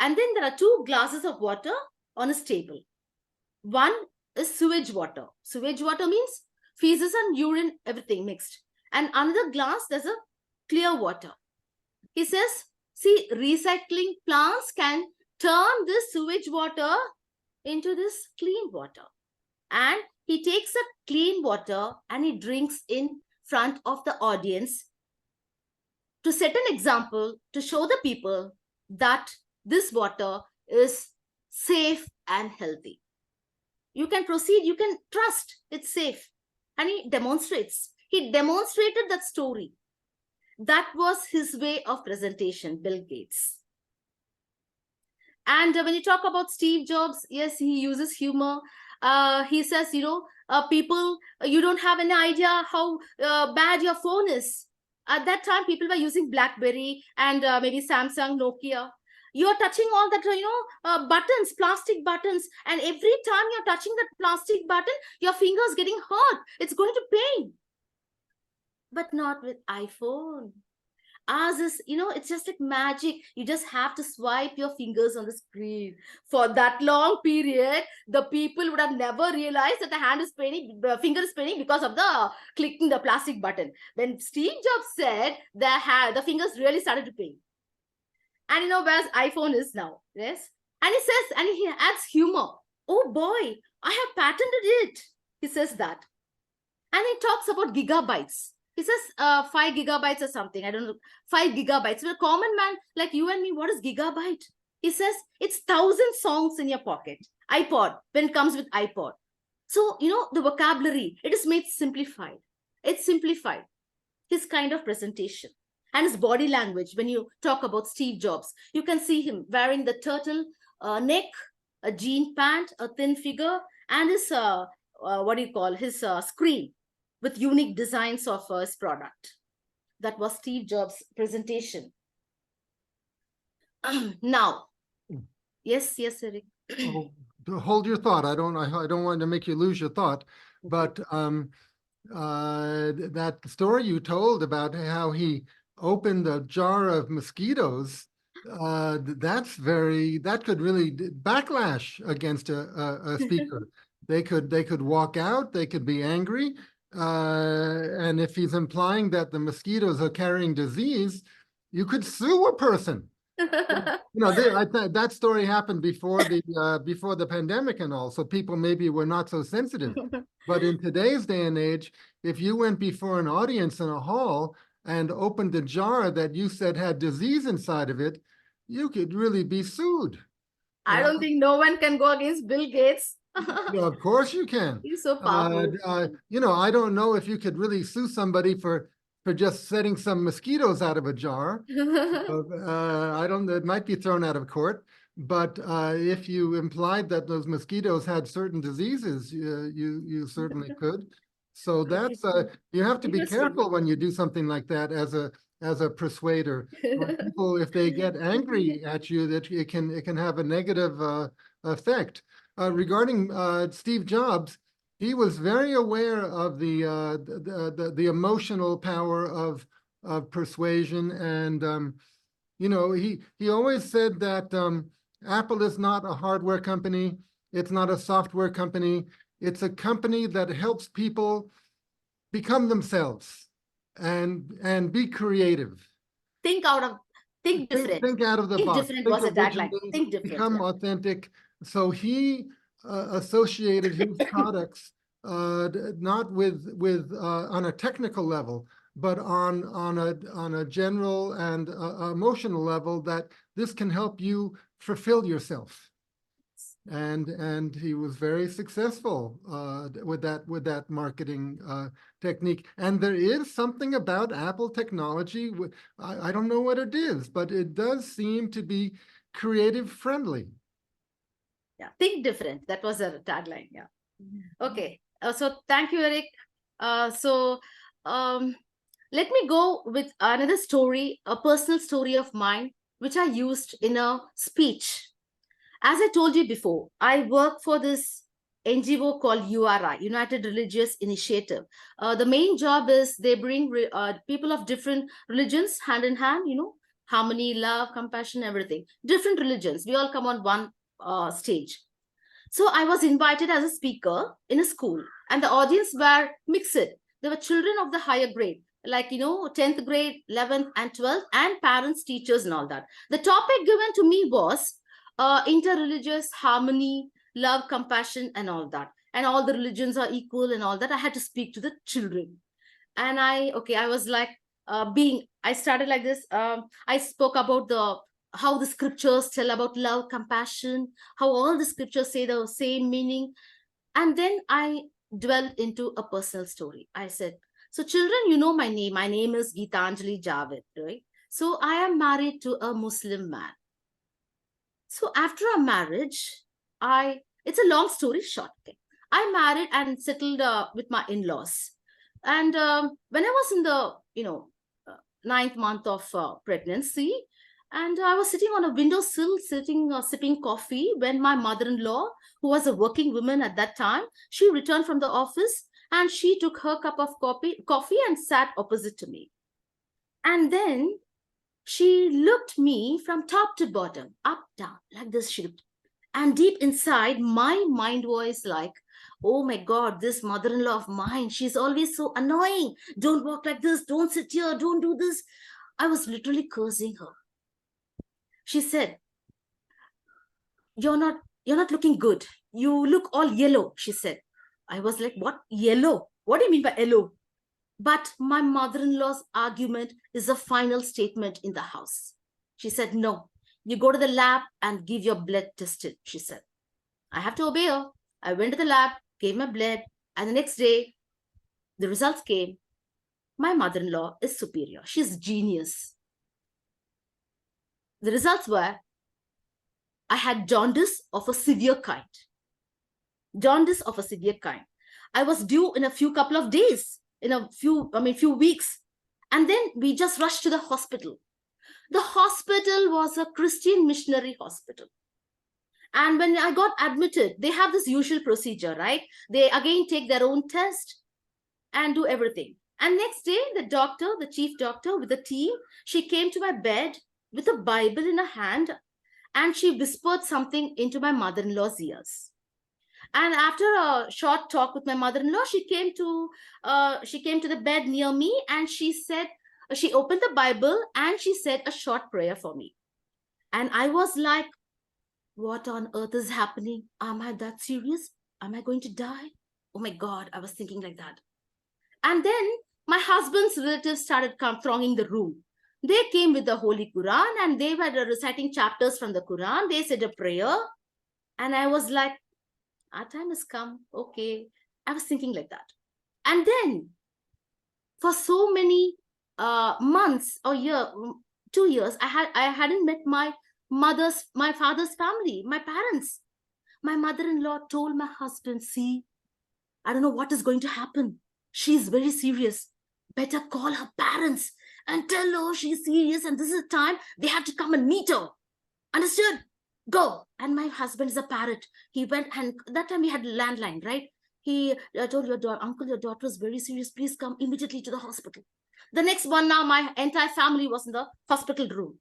And then there are 2 glasses of water on his table. One is sewage water. Sewage water means feces and urine, everything mixed. And another glass, there's a clear water. He says, see, recycling plants can turn this sewage water into this clean water. And he takes a clean water and he drinks in front of the audience to set an example, to show the people that this water is safe and healthy. You can proceed, you can trust, it's safe. And he demonstrates. He demonstrated that story. That was his way of presentation, Bill Gates. And when you talk about Steve Jobs, yes, he uses humor. He says, people, you don't have any idea how bad your phone is. At that time, people were using BlackBerry and maybe Samsung, Nokia. You're touching all that, buttons, plastic buttons. And every time you're touching that plastic button, your finger's getting hurt. It's going to pain. But not with iPhone. Ours is, it's just like magic. You just have to swipe your fingers on the screen. For that long period, the people would have never realized that the hand is paining, the finger is paining because of the clicking the plastic button. When Steve Jobs said the fingers really started to pain. And where's iPhone is now, yes? And he says, and he adds humor. Oh boy, I have patented it. He says that. And he talks about gigabytes. He says 5 gigabytes or something. I don't know, 5 gigabytes. For a common man like you and me, what is gigabyte? He says it's 1,000 songs in your pocket. iPod, when it comes with iPod. So, you know, the vocabulary, it is made simplified. It's simplified. His kind of presentation and his body language. When you talk about Steve Jobs, you can see him wearing the turtle neck, a jean pant, a thin figure, and his, what do you call, his screen with unique designs of his product. That was Steve Jobs' presentation. Now, yes, Eric. Oh, hold your thought. I don't want to make you lose your thought, but that story you told about how he opened a jar of mosquitoes, that could really backlash against a speaker. They could walk out, they could be angry, and if he's implying that the mosquitoes are carrying disease, you could sue a person. You know, that story happened before the pandemic and all, so people maybe were not so sensitive. But in today's day and age, if you went before an audience in a hall and opened a jar that you said had disease inside of it, you could really be sued. I don't think no one can go against Bill Gates. Yeah, of course you can. He's so powerful. You know, I don't know if you could really sue somebody for just setting some mosquitoes out of a jar. I don't, it might be thrown out of court, but if you implied that those mosquitoes had certain diseases, you certainly could. So that's, you have to be careful when you do something like that as a persuader. People, if they get angry at you, that it can have a negative effect. Regarding Steve Jobs, he was very aware of the emotional power of persuasion, and you know, he always said that Apple is not a hardware company, it's not a software company, it's a company that helps people become themselves and be creative. Think different. Think out of the box. Different was a tagline. Think different. Become authentic. So he associated his products not with on a technical level, but on a general and emotional level, that this can help you fulfill yourself. And he was very successful with that marketing technique. And there is something about Apple technology. I don't know what it is, but it does seem to be creative friendly. Yeah, think different. That was a tagline. Yeah. Okay. So thank you, Eric. Let me go with another story, a personal story of mine, which I used in a speech. As I told you before, I work for this NGO called URI, United Religious Initiative. The main job is they bring people of different religions hand in hand, you know, harmony, love, compassion, everything. Different religions. We all come on one stage. So I was invited as a speaker in a school, and the audience were mixed. There were children of the higher grade, like, you know, 10th grade, 11th and 12th, and parents, teachers and all that. The topic given to me was interreligious harmony, love, compassion and all that. And all the religions are equal and all that. I had to speak to the children. And I was like, I started like this. I spoke about how the scriptures tell about love, compassion, how all the scriptures say the same meaning. And then I dwelled into a personal story. I said, so children, you know my name. My name is Geethanjali Javid, right? So I am married to a Muslim man. So after our marriage, it's a long story short. Okay. I married and settled with my in-laws. And when I was in the, 9th month of pregnancy, and I was sitting on a windowsill, sipping coffee, when my mother-in-law, who was a working woman at that time, she returned from the office and she took her cup of coffee and sat opposite to me. And then she looked me from top to bottom, up, down, like this. She looked. And deep inside, my mind was like, oh my God, this mother-in-law of mine, she's always so annoying. Don't walk like this. Don't sit here. Don't do this. I was literally cursing her. She said, you're not looking good. You look all yellow, she said. I was like, what? Yellow? What do you mean by yellow? But my mother-in-law's argument is the final statement in the house. She said, no, you go to the lab and give your blood tested, she said. I have to obey her. I went to the lab, gave my blood, and the next day, the results came. My mother-in-law is superior. She's genius. The results were, I had jaundice of a severe kind. Jaundice of a severe kind. I was due in a couple of days, few weeks. And then we just rushed to the hospital. The hospital was a Christian missionary hospital. And when I got admitted, they have this usual procedure, right? They again take their own test and do everything. And next day, the chief doctor with the team, she came to my bed with a Bible in her hand, and she whispered something into my mother-in-law's ears. And after a short talk with my mother-in-law, she came to the bed near me, and she opened the Bible and she said a short prayer for me. And I was like, what on earth is happening? Am I that serious? Am I going to die? Oh my God, I was thinking like that. And then my husband's relatives started thronging the room. They came with the Holy Quran and they were reciting chapters from the Quran. They said a prayer. And I was like, our time has come. Okay. I was thinking like that. And then for so many months or 2 years, I hadn't met my father's family, my parents. My mother-in-law told my husband, see, I don't know what is going to happen. She's very serious. Better call her parents and tell her she's serious and this is the time they have to come and meet her. Understood? Go. And my husband is a parrot. He went, and that time we had a landline, right? He told uncle, your daughter is very serious. Please come immediately to the hospital. The next one, now my entire family was in the hospital room.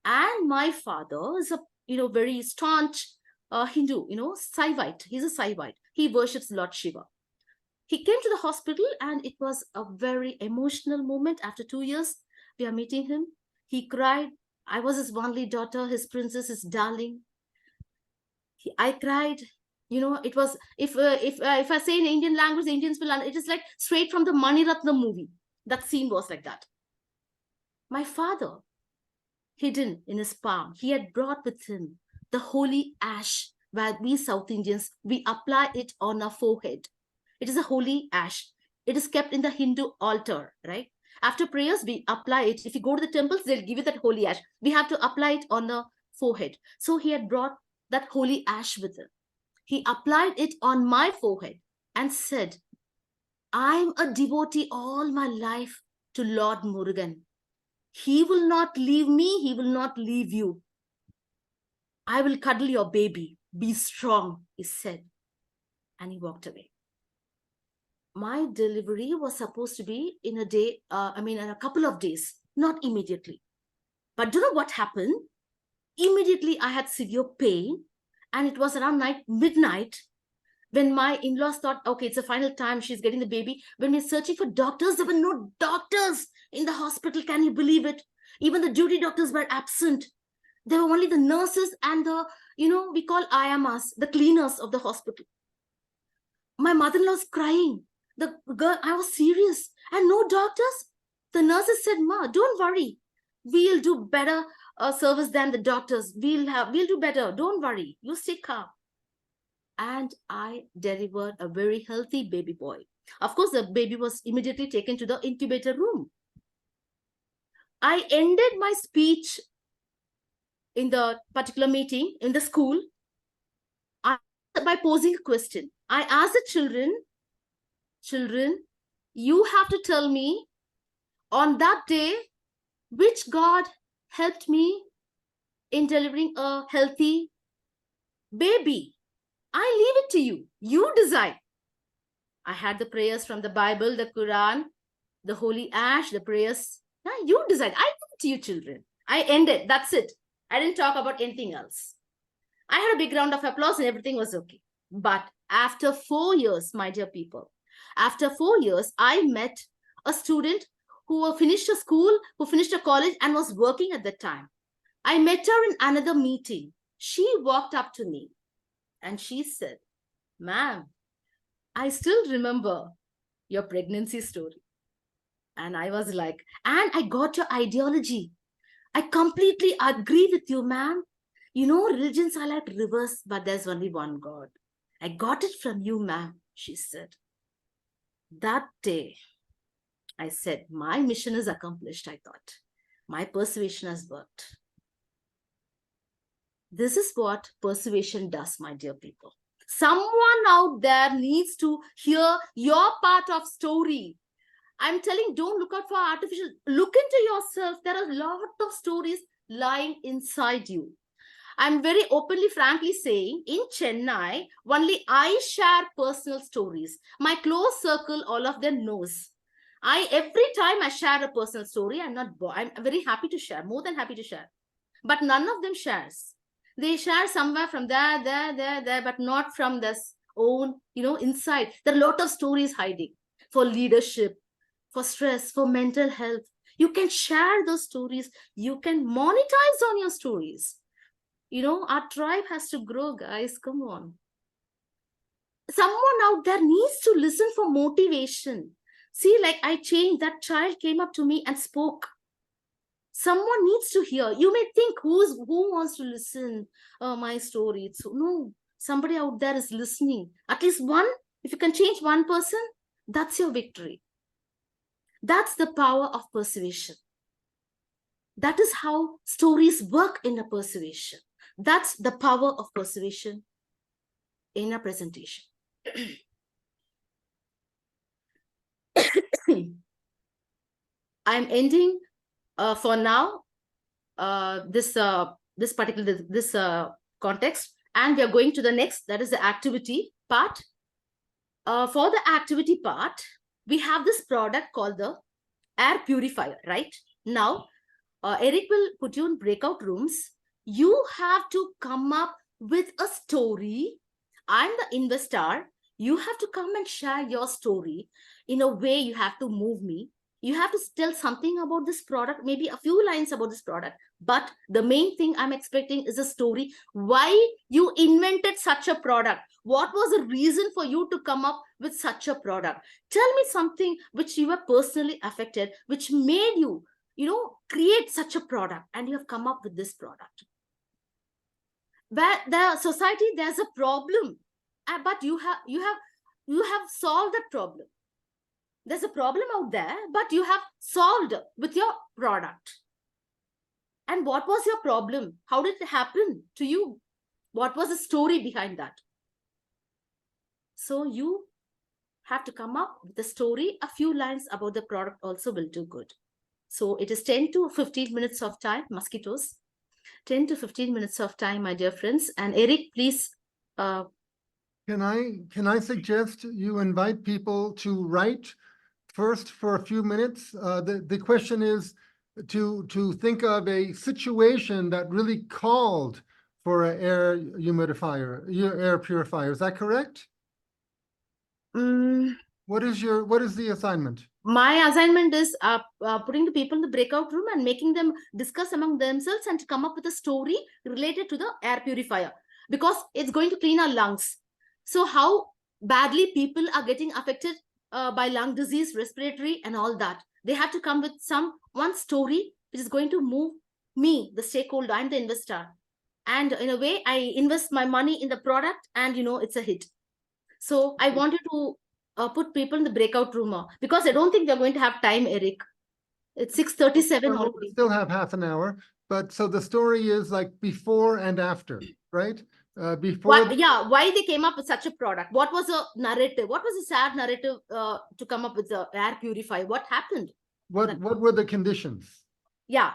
And my father is a very staunch Hindu, Saivite. He's a Saivite. He worships Lord Shiva. He came to the hospital and it was a very emotional moment. After 2 years, we are meeting him. He cried. I was his only daughter, his princess, his darling. I cried. It was, if I say in Indian language, the Indians will, it is like straight from the Mani Ratna movie. That scene was like that. My father, hidden in his palm, he had brought with him the holy ash, where we South Indians, we apply it on our forehead. It is a holy ash. It is kept in the Hindu altar, right? After prayers, we apply it. If you go to the temples, they'll give you that holy ash. We have to apply it on the forehead. So he had brought that holy ash with him. He applied it on my forehead and said, I'm a devotee all my life to Lord Murugan. He will not leave me. He will not leave you. I will cuddle your baby. Be strong, he said. And he walked away. My delivery was supposed to be in a couple of days, not immediately. But do you know what happened? Immediately, I had severe pain. And it was around midnight when my in-laws thought, okay, it's the final time she's getting the baby. When we're searching for doctors, there were no doctors in the hospital. Can you believe it? Even the duty doctors were absent. There were only the nurses and the, we call ayamas, the cleaners of the hospital. My mother-in-law's crying. The girl, I was serious. And no doctors. The nurses said, Ma, don't worry. We'll do better service than the doctors. We'll do better. Don't worry. You stay calm. And I delivered a very healthy baby boy. Of course, the baby was immediately taken to the incubator room. I ended my speech in the particular meeting in the school by posing a question. I asked the children, you have to tell me on that day which God helped me in delivering a healthy baby. I leave it to you. You decide. I had the prayers from the Bible, the Quran, the holy ash, the prayers. Now you decide. I give it to you, children. I ended. That's it. I didn't talk about anything else. I had a big round of applause and everything was okay. But after 4 years, my dear people, after 4 years, I met a student who finished a school, who finished a college and was working at that time. I met her in another meeting. She walked up to me and she said, ma'am, I still remember your pregnancy story. And I was like, and I got your ideology. I completely agree with you, ma'am. You know, religions are like rivers, but there's only one God. I got it from you, ma'am, she said. That day, I said, my mission is accomplished, I thought. My persuasion has worked. This is what persuasion does, my dear people. Someone out there needs to hear your part of story. I'm telling, don't look out for artificial. Look into yourself. There are a lot of stories lying inside you. I'm very openly, frankly saying, in Chennai, only I share personal stories. My close circle, all of them knows. Every time I share a personal story, I'm very happy to share, more than happy to share. But none of them shares. They share somewhere from there, but not from this own, inside. There are a lot of stories hiding for leadership, for stress, for mental health. You can share those stories. You can monetize on your stories. Our tribe has to grow, guys. Come on. Someone out there needs to listen for motivation. See, like I changed, that child came up to me and spoke. Someone needs to hear. You may think, who wants to listen my story? No, somebody out there is listening. At least one. If you can change one person, that's your victory. That's the power of persuasion. That is how stories work in a persuasion. That's the power of persuasion in a presentation. I'm ending for now this particular context, and we are going to the next, that is the activity part. For the activity part, we have this product called the air purifier, right? Now, Eric will put you in breakout rooms. You have to come up with a story. I'm the investor. You have to come and share your story. In a way, you have to move me. You have to tell something about this product, maybe a few lines about this product. But the main thing I'm expecting is a story. Why you invented such a product? What was the reason for you to come up with such a product? Tell me something which you were personally affected, which made you, create such a product, and you have come up with this product. Where the society, there's a problem, but you have solved that problem. There's a problem out there, but you have solved with your product. And what was your problem? How did it happen to you? What was the story behind that? So you have to come up with a story. A few lines about the product also will do good. So it is 10 to 15 minutes of time, mosquitoes. 10 to 15 minutes of time, my dear friends. And Eric, please. Can I suggest you invite people to write first for a few minutes? The question is to think of a situation that really called for an air humidifier, air purifier. Is that correct? What is the assignment? My assignment is putting the people in the breakout room and making them discuss among themselves and to come up with a story related to the air purifier, because it's going to clean our lungs. So how badly people are getting affected by lung disease, respiratory, and all that. They have to come with one story which is going to move me, the stakeholder. I'm the investor. And in a way, I invest my money in the product and, it's a hit. So I wanted to put people in the breakout room because I don't think we're going to have time, Eric. It's 6:37 already. We still have half an hour, but so the story is like before and after, right? Why they came up with such a product? What was the narrative? What was the sad narrative to come up with the air purifier? What happened? What were the conditions? Yeah.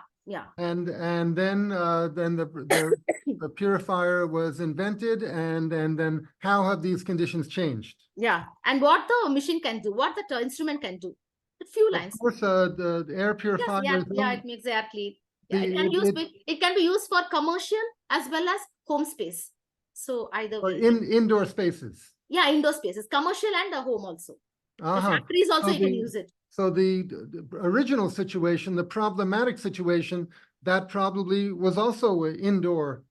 And then the purifier was invented, and then how have these conditions changed? Yeah, and what the machine can do, what the instrument can do. A few lines. Of course, the air purifier. Yes, exactly. Yeah, it can be used for commercial as well as home space. So either way. Indoor spaces. Yeah, indoor spaces, commercial and home also. The factories also you can use it. So the original situation, the problematic situation, that probably was also an indoor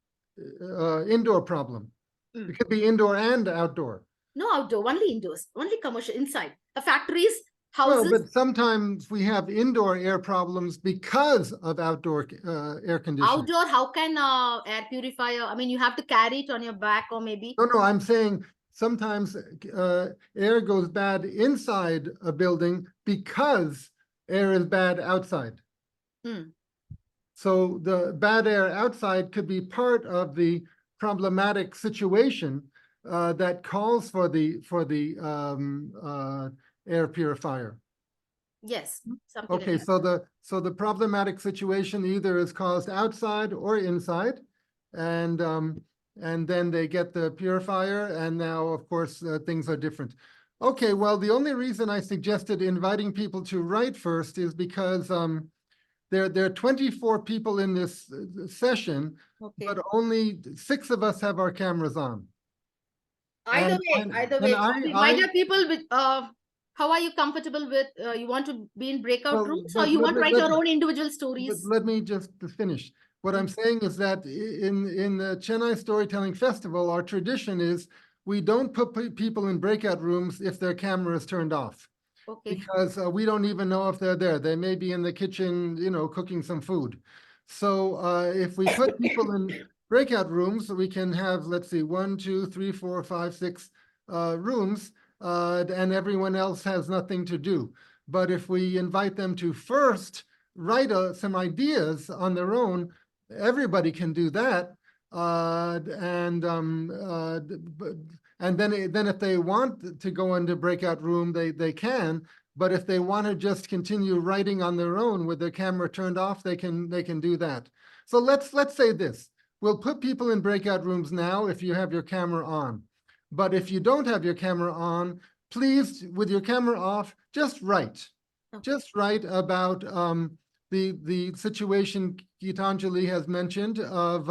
problem. It could be indoor and outdoor. No outdoor, only indoors, only commercial inside. The factories, Well, houses. but sometimes we have indoor air problems because of outdoor air conditioning. Outdoor, how can air purifier? I mean, you have to carry it on your back, or maybe. No, I'm saying sometimes air goes bad inside a building because air is bad outside. Hmm. So the bad air outside could be part of the problematic situation that calls for the air purifier. Yes, something Okay, like that. so the problematic situation either is caused outside or inside, and then they get the purifier, and now of course things are different. Okay, well, the only reason I suggested inviting people to write first is because there are 24 people in this session, Okay. but only 6 of us have our cameras on. Either and- way, and might have people with how are you comfortable with you want to be in breakout Well, rooms, or but you want to write your let- own individual But stories? let me just finish. What I'm saying is that in the Chennai Storytelling Festival, our tradition is we don't put people in breakout rooms if their camera is turned off. Okay. Because we don't even know if they're there. They may be in the kitchen, cooking some food. So if we put people in breakout rooms, we can have, let's see, 1, 2, 3, 4, 5, 6 rooms, and everyone else has nothing to do. But if we invite them to first write some ideas on their own, everybody can do that. And then if they want to go into breakout room, they can. But if they want to just continue writing on their own with their camera turned off, they can do that. So let's say this. We'll put people in breakout rooms now if you have your camera on. But if you don't have your camera on, please, with your camera off, just write. Okay. Just write about the situation Geethanjali has mentioned of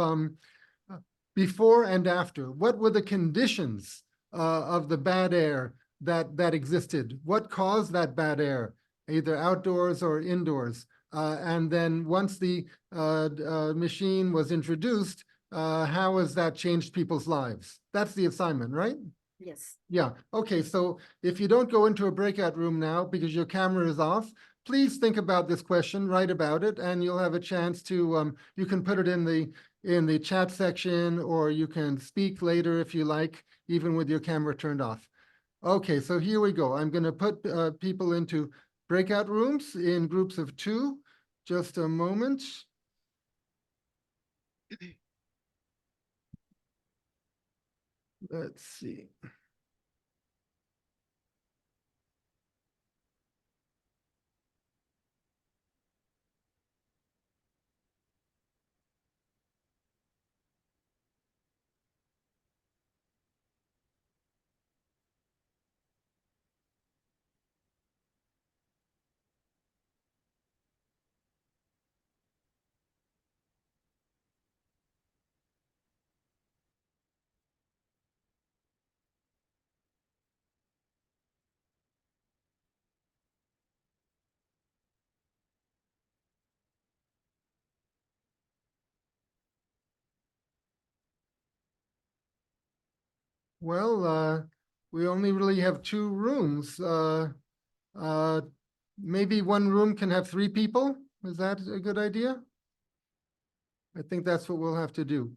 before and after. What were the conditions of the bad air that existed? What caused that bad air, either outdoors or indoors? And then once the machine was introduced, how has that changed people's lives? That's the assignment, right? Yes. Yeah, okay, so if you don't go into a breakout room now because your camera is off, please think about this question, write about it, and you'll have a chance to, you can put it in the chat section, or you can speak later if you like, even with your camera turned off. Okay, so here we go. I'm gonna put people into breakout rooms in groups of 2. Just a moment. Let's see. Well, we only really have 2 rooms. Maybe one room can have 3 people. Is that a good idea? I think that's what we'll have to do.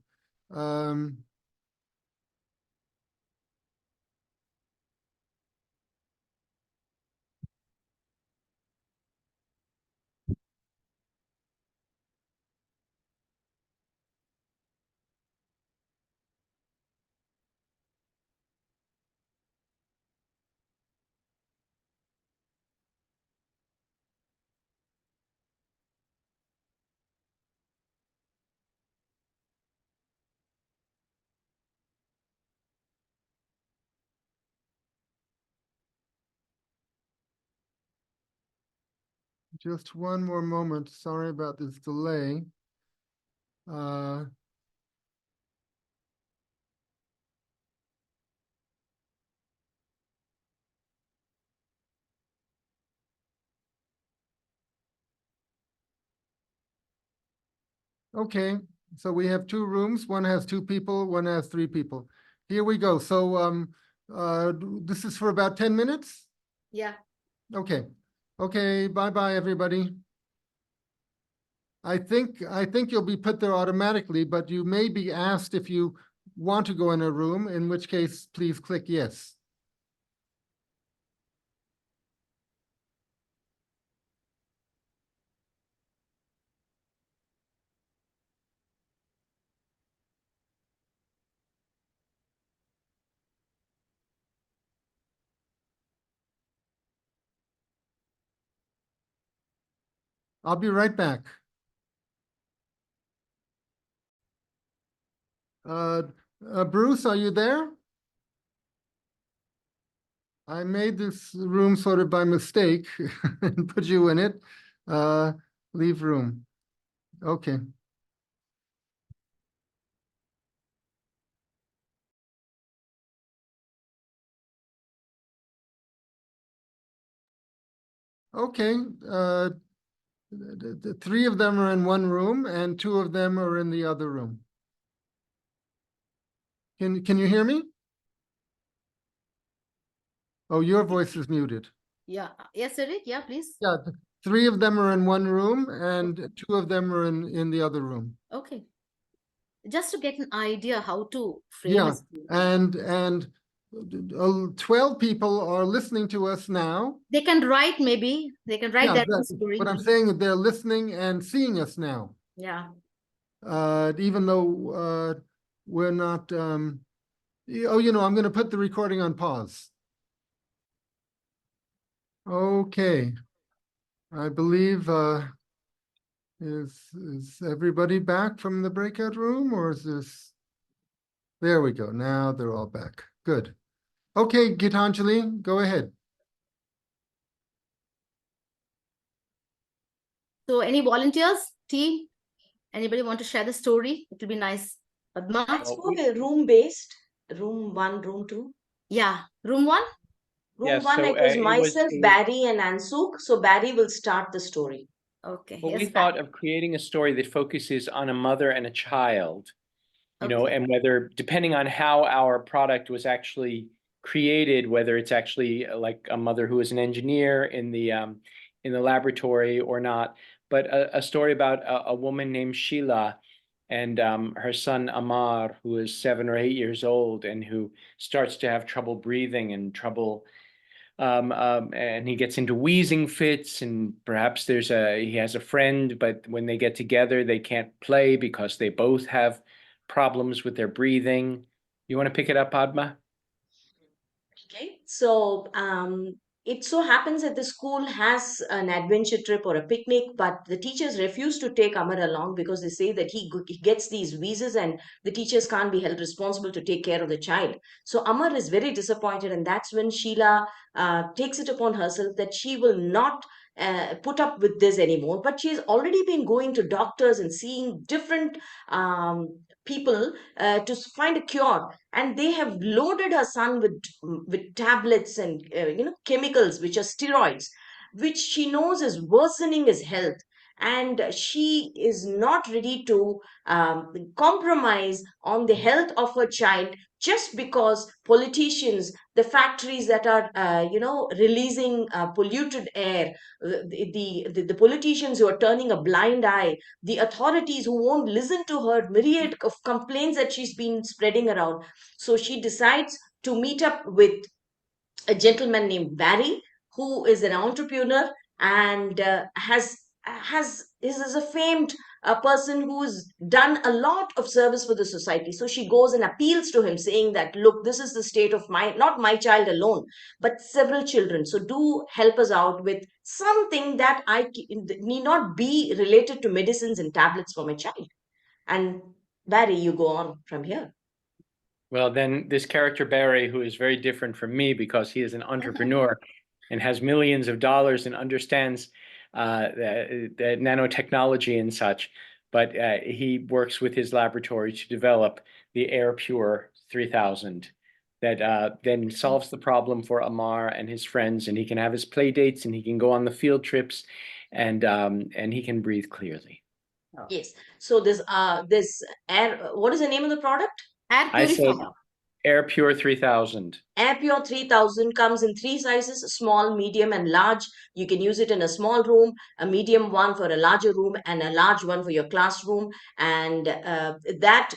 Just one more moment. Sorry about this delay. Okay, so we have 2 rooms. One has 2 people, one has 3 people. Here we go. So this is for about 10 minutes? Yeah. Okay. Okay, bye-bye, everybody. I think you'll be put there automatically, but you may be asked if you want to go in a room, in which case, please click yes. I'll be right back. Bruce, are you there? I made this room sort of by mistake and put you in it. Leave room. Okay. Okay. The three of them are in one room and two of them are in the other room. Can you hear me? Oh, your voice is muted. Yeah. Yes, Eric. Yeah, please. Yeah, three of them are in one room and two of them are in the other room. Okay. Just to get an idea how to frame Yeah, a story. and 12 people are listening to us now. They can write, maybe. They can write Yeah, their own story. what I'm saying is they're listening and seeing us now. Yeah. Even though we're not, oh, I'm going to put the recording on pause. Okay. I believe, is everybody back from the breakout room, or is this? There we go. Now they're all back. Good. Okay, Geethanjali, go ahead. So any volunteers, team? Anybody want to share the story? It will be nice. Padma? Let's go with room-based. Room 1, room 2. Yeah. Room 1? Room Yes, 1, so, it was it was- myself, it was- Barry, and Ansuk. So Barry will start the story. Okay. Well, yes, we thought of creating a story that focuses on a mother and a child, Okay. and whether, depending on how our product was actually created, whether it's actually like a mother who is an engineer in the laboratory or not, but a story about a woman named Sheila and her son Amar, who is 7 or 8 years old and who starts to have trouble breathing and trouble and he gets into wheezing fits, and perhaps he has a friend, but when they get together, they can't play because they both have problems with their breathing. You want to pick it up, Padma? Okay, so it so happens that the school has an adventure trip or a picnic, but the teachers refuse to take Amar along because they say that he gets these visas and the teachers can't be held responsible to take care of the child. So Amar is very disappointed, and that's when Sheila takes it upon herself that she will not put up with this anymore. But she's already been going to doctors and seeing different people to find a cure, and they have loaded her son with tablets and chemicals which are steroids, which she knows is worsening his health, and she is not ready to compromise on the health of her child just because politicians, the factories that are releasing polluted air, the politicians who are turning a blind eye, the authorities who won't listen to her myriad of complaints that she's been spreading around. So she decides to meet up with a gentleman named Barry, who is an entrepreneur and is a famed person who's done a lot of service for the society. So she goes and appeals to him, saying that, look, this is the state of not my child alone, but several children. So do help us out with something that need not be related to medicines and tablets for my child. And Barry, you go on from here. Well, then this character Barry, who is very different from me because he is an entrepreneur and has millions of dollars and understands the nanotechnology and such, but he works with his laboratory to develop the Air Pure 3000 that then solves the problem for Amar and his friends, and he can have his play dates and he can go on the field trips, and he can breathe clearly. Yes. So this air. What is the name of the product? Air I said purifier. Air Pure 3000. Air Pure 3000 comes in 3 sizes, small, medium, and large. You can use it in a small room, a medium one for a larger room, and a large one for your classroom. And that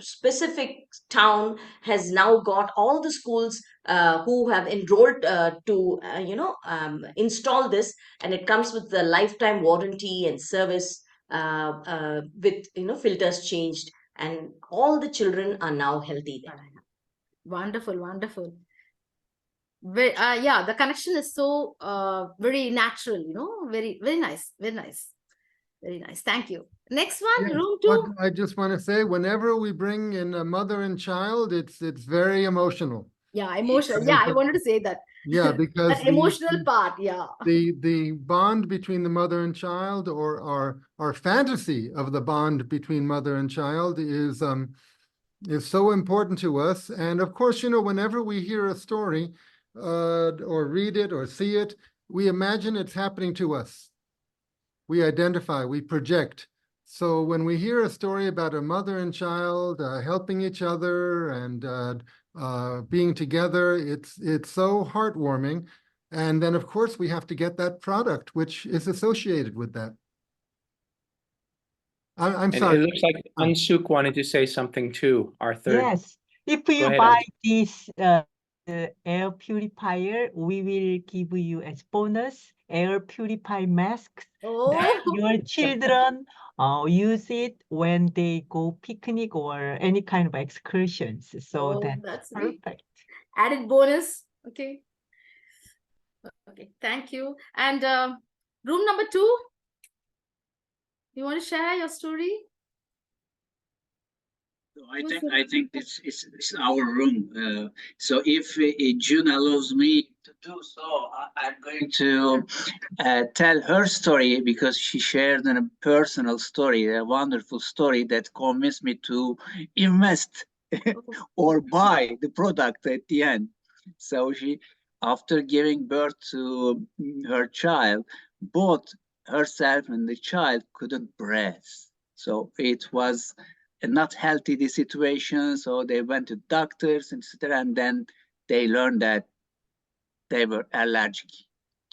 specific town has now got all the schools who have enrolled to install this, and it comes with the lifetime warranty and service with filters changed, and all the children are now healthy there. Wonderful, wonderful. Yeah, the connection is so very natural, very, very nice, very nice, very nice. Thank you. Next one, Yeah, room but 2. I just want to say, whenever we bring in a mother and child, it's very emotional. Yeah, emotional. Yeah, I wanted to say that. Yeah, because That emotional part. Yeah. the bond between the mother and child, or our fantasy of the bond between mother and child, is so important to us. And of course, whenever we hear a story, or read it or see it, we imagine it's happening to us. We identify, we project. So when we hear a story about a mother and child helping each other and being together, it's so heartwarming. And then, of course, we have to get that product which is associated with that. I'm And sorry. it looks like Ansuk wanted to say something too, our third. Yes, if you ahead, buy Ansuk. this air purifier, we will give you as bonus air purify masks. Oh, Your children use it when they go picnic or any kind of excursions. So that's perfect. added bonus. Okay. Okay, thank you. And room number 2, you want to share your story? I think this is our room. So if June allows me to do so, I'm going to tell her story, because she shared a personal story, a wonderful story that convinced me to invest or buy the product at the end. So she, after giving birth to her child, both herself and the child couldn't breathe. So it was not healthy, the situation. So they went to doctors, etc. And then they learned that they were allergic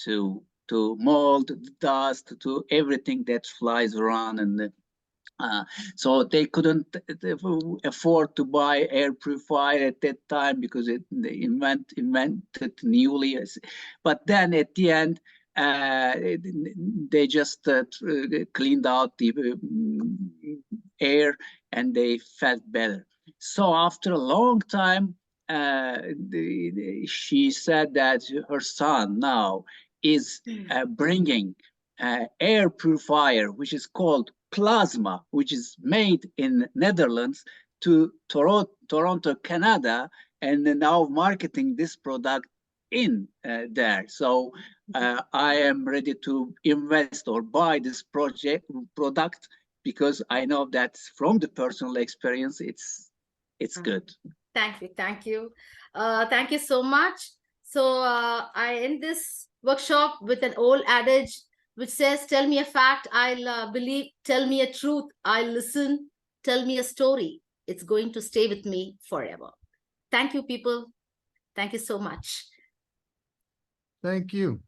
to mold, dust, to everything that flies around. And so they couldn't afford to buy air purifier at that time, because they invented newly. But then at the end, they just cleaned out the air, and they felt better. So after a long time, she said that her son now is bringing air purifier, which is called Plasma, which is made in Netherlands, to Toronto, Canada, and now marketing this product in there. So I am ready to invest or buy this product, because I know that from the personal experience, it's good. Thank you. Thank you. Thank you so much. So I end this workshop with an old adage which says, tell me a fact, I'll believe. Tell me a truth, I'll listen. Tell me a story, it's going to stay with me forever. Thank you, people. Thank you so much. Thank you.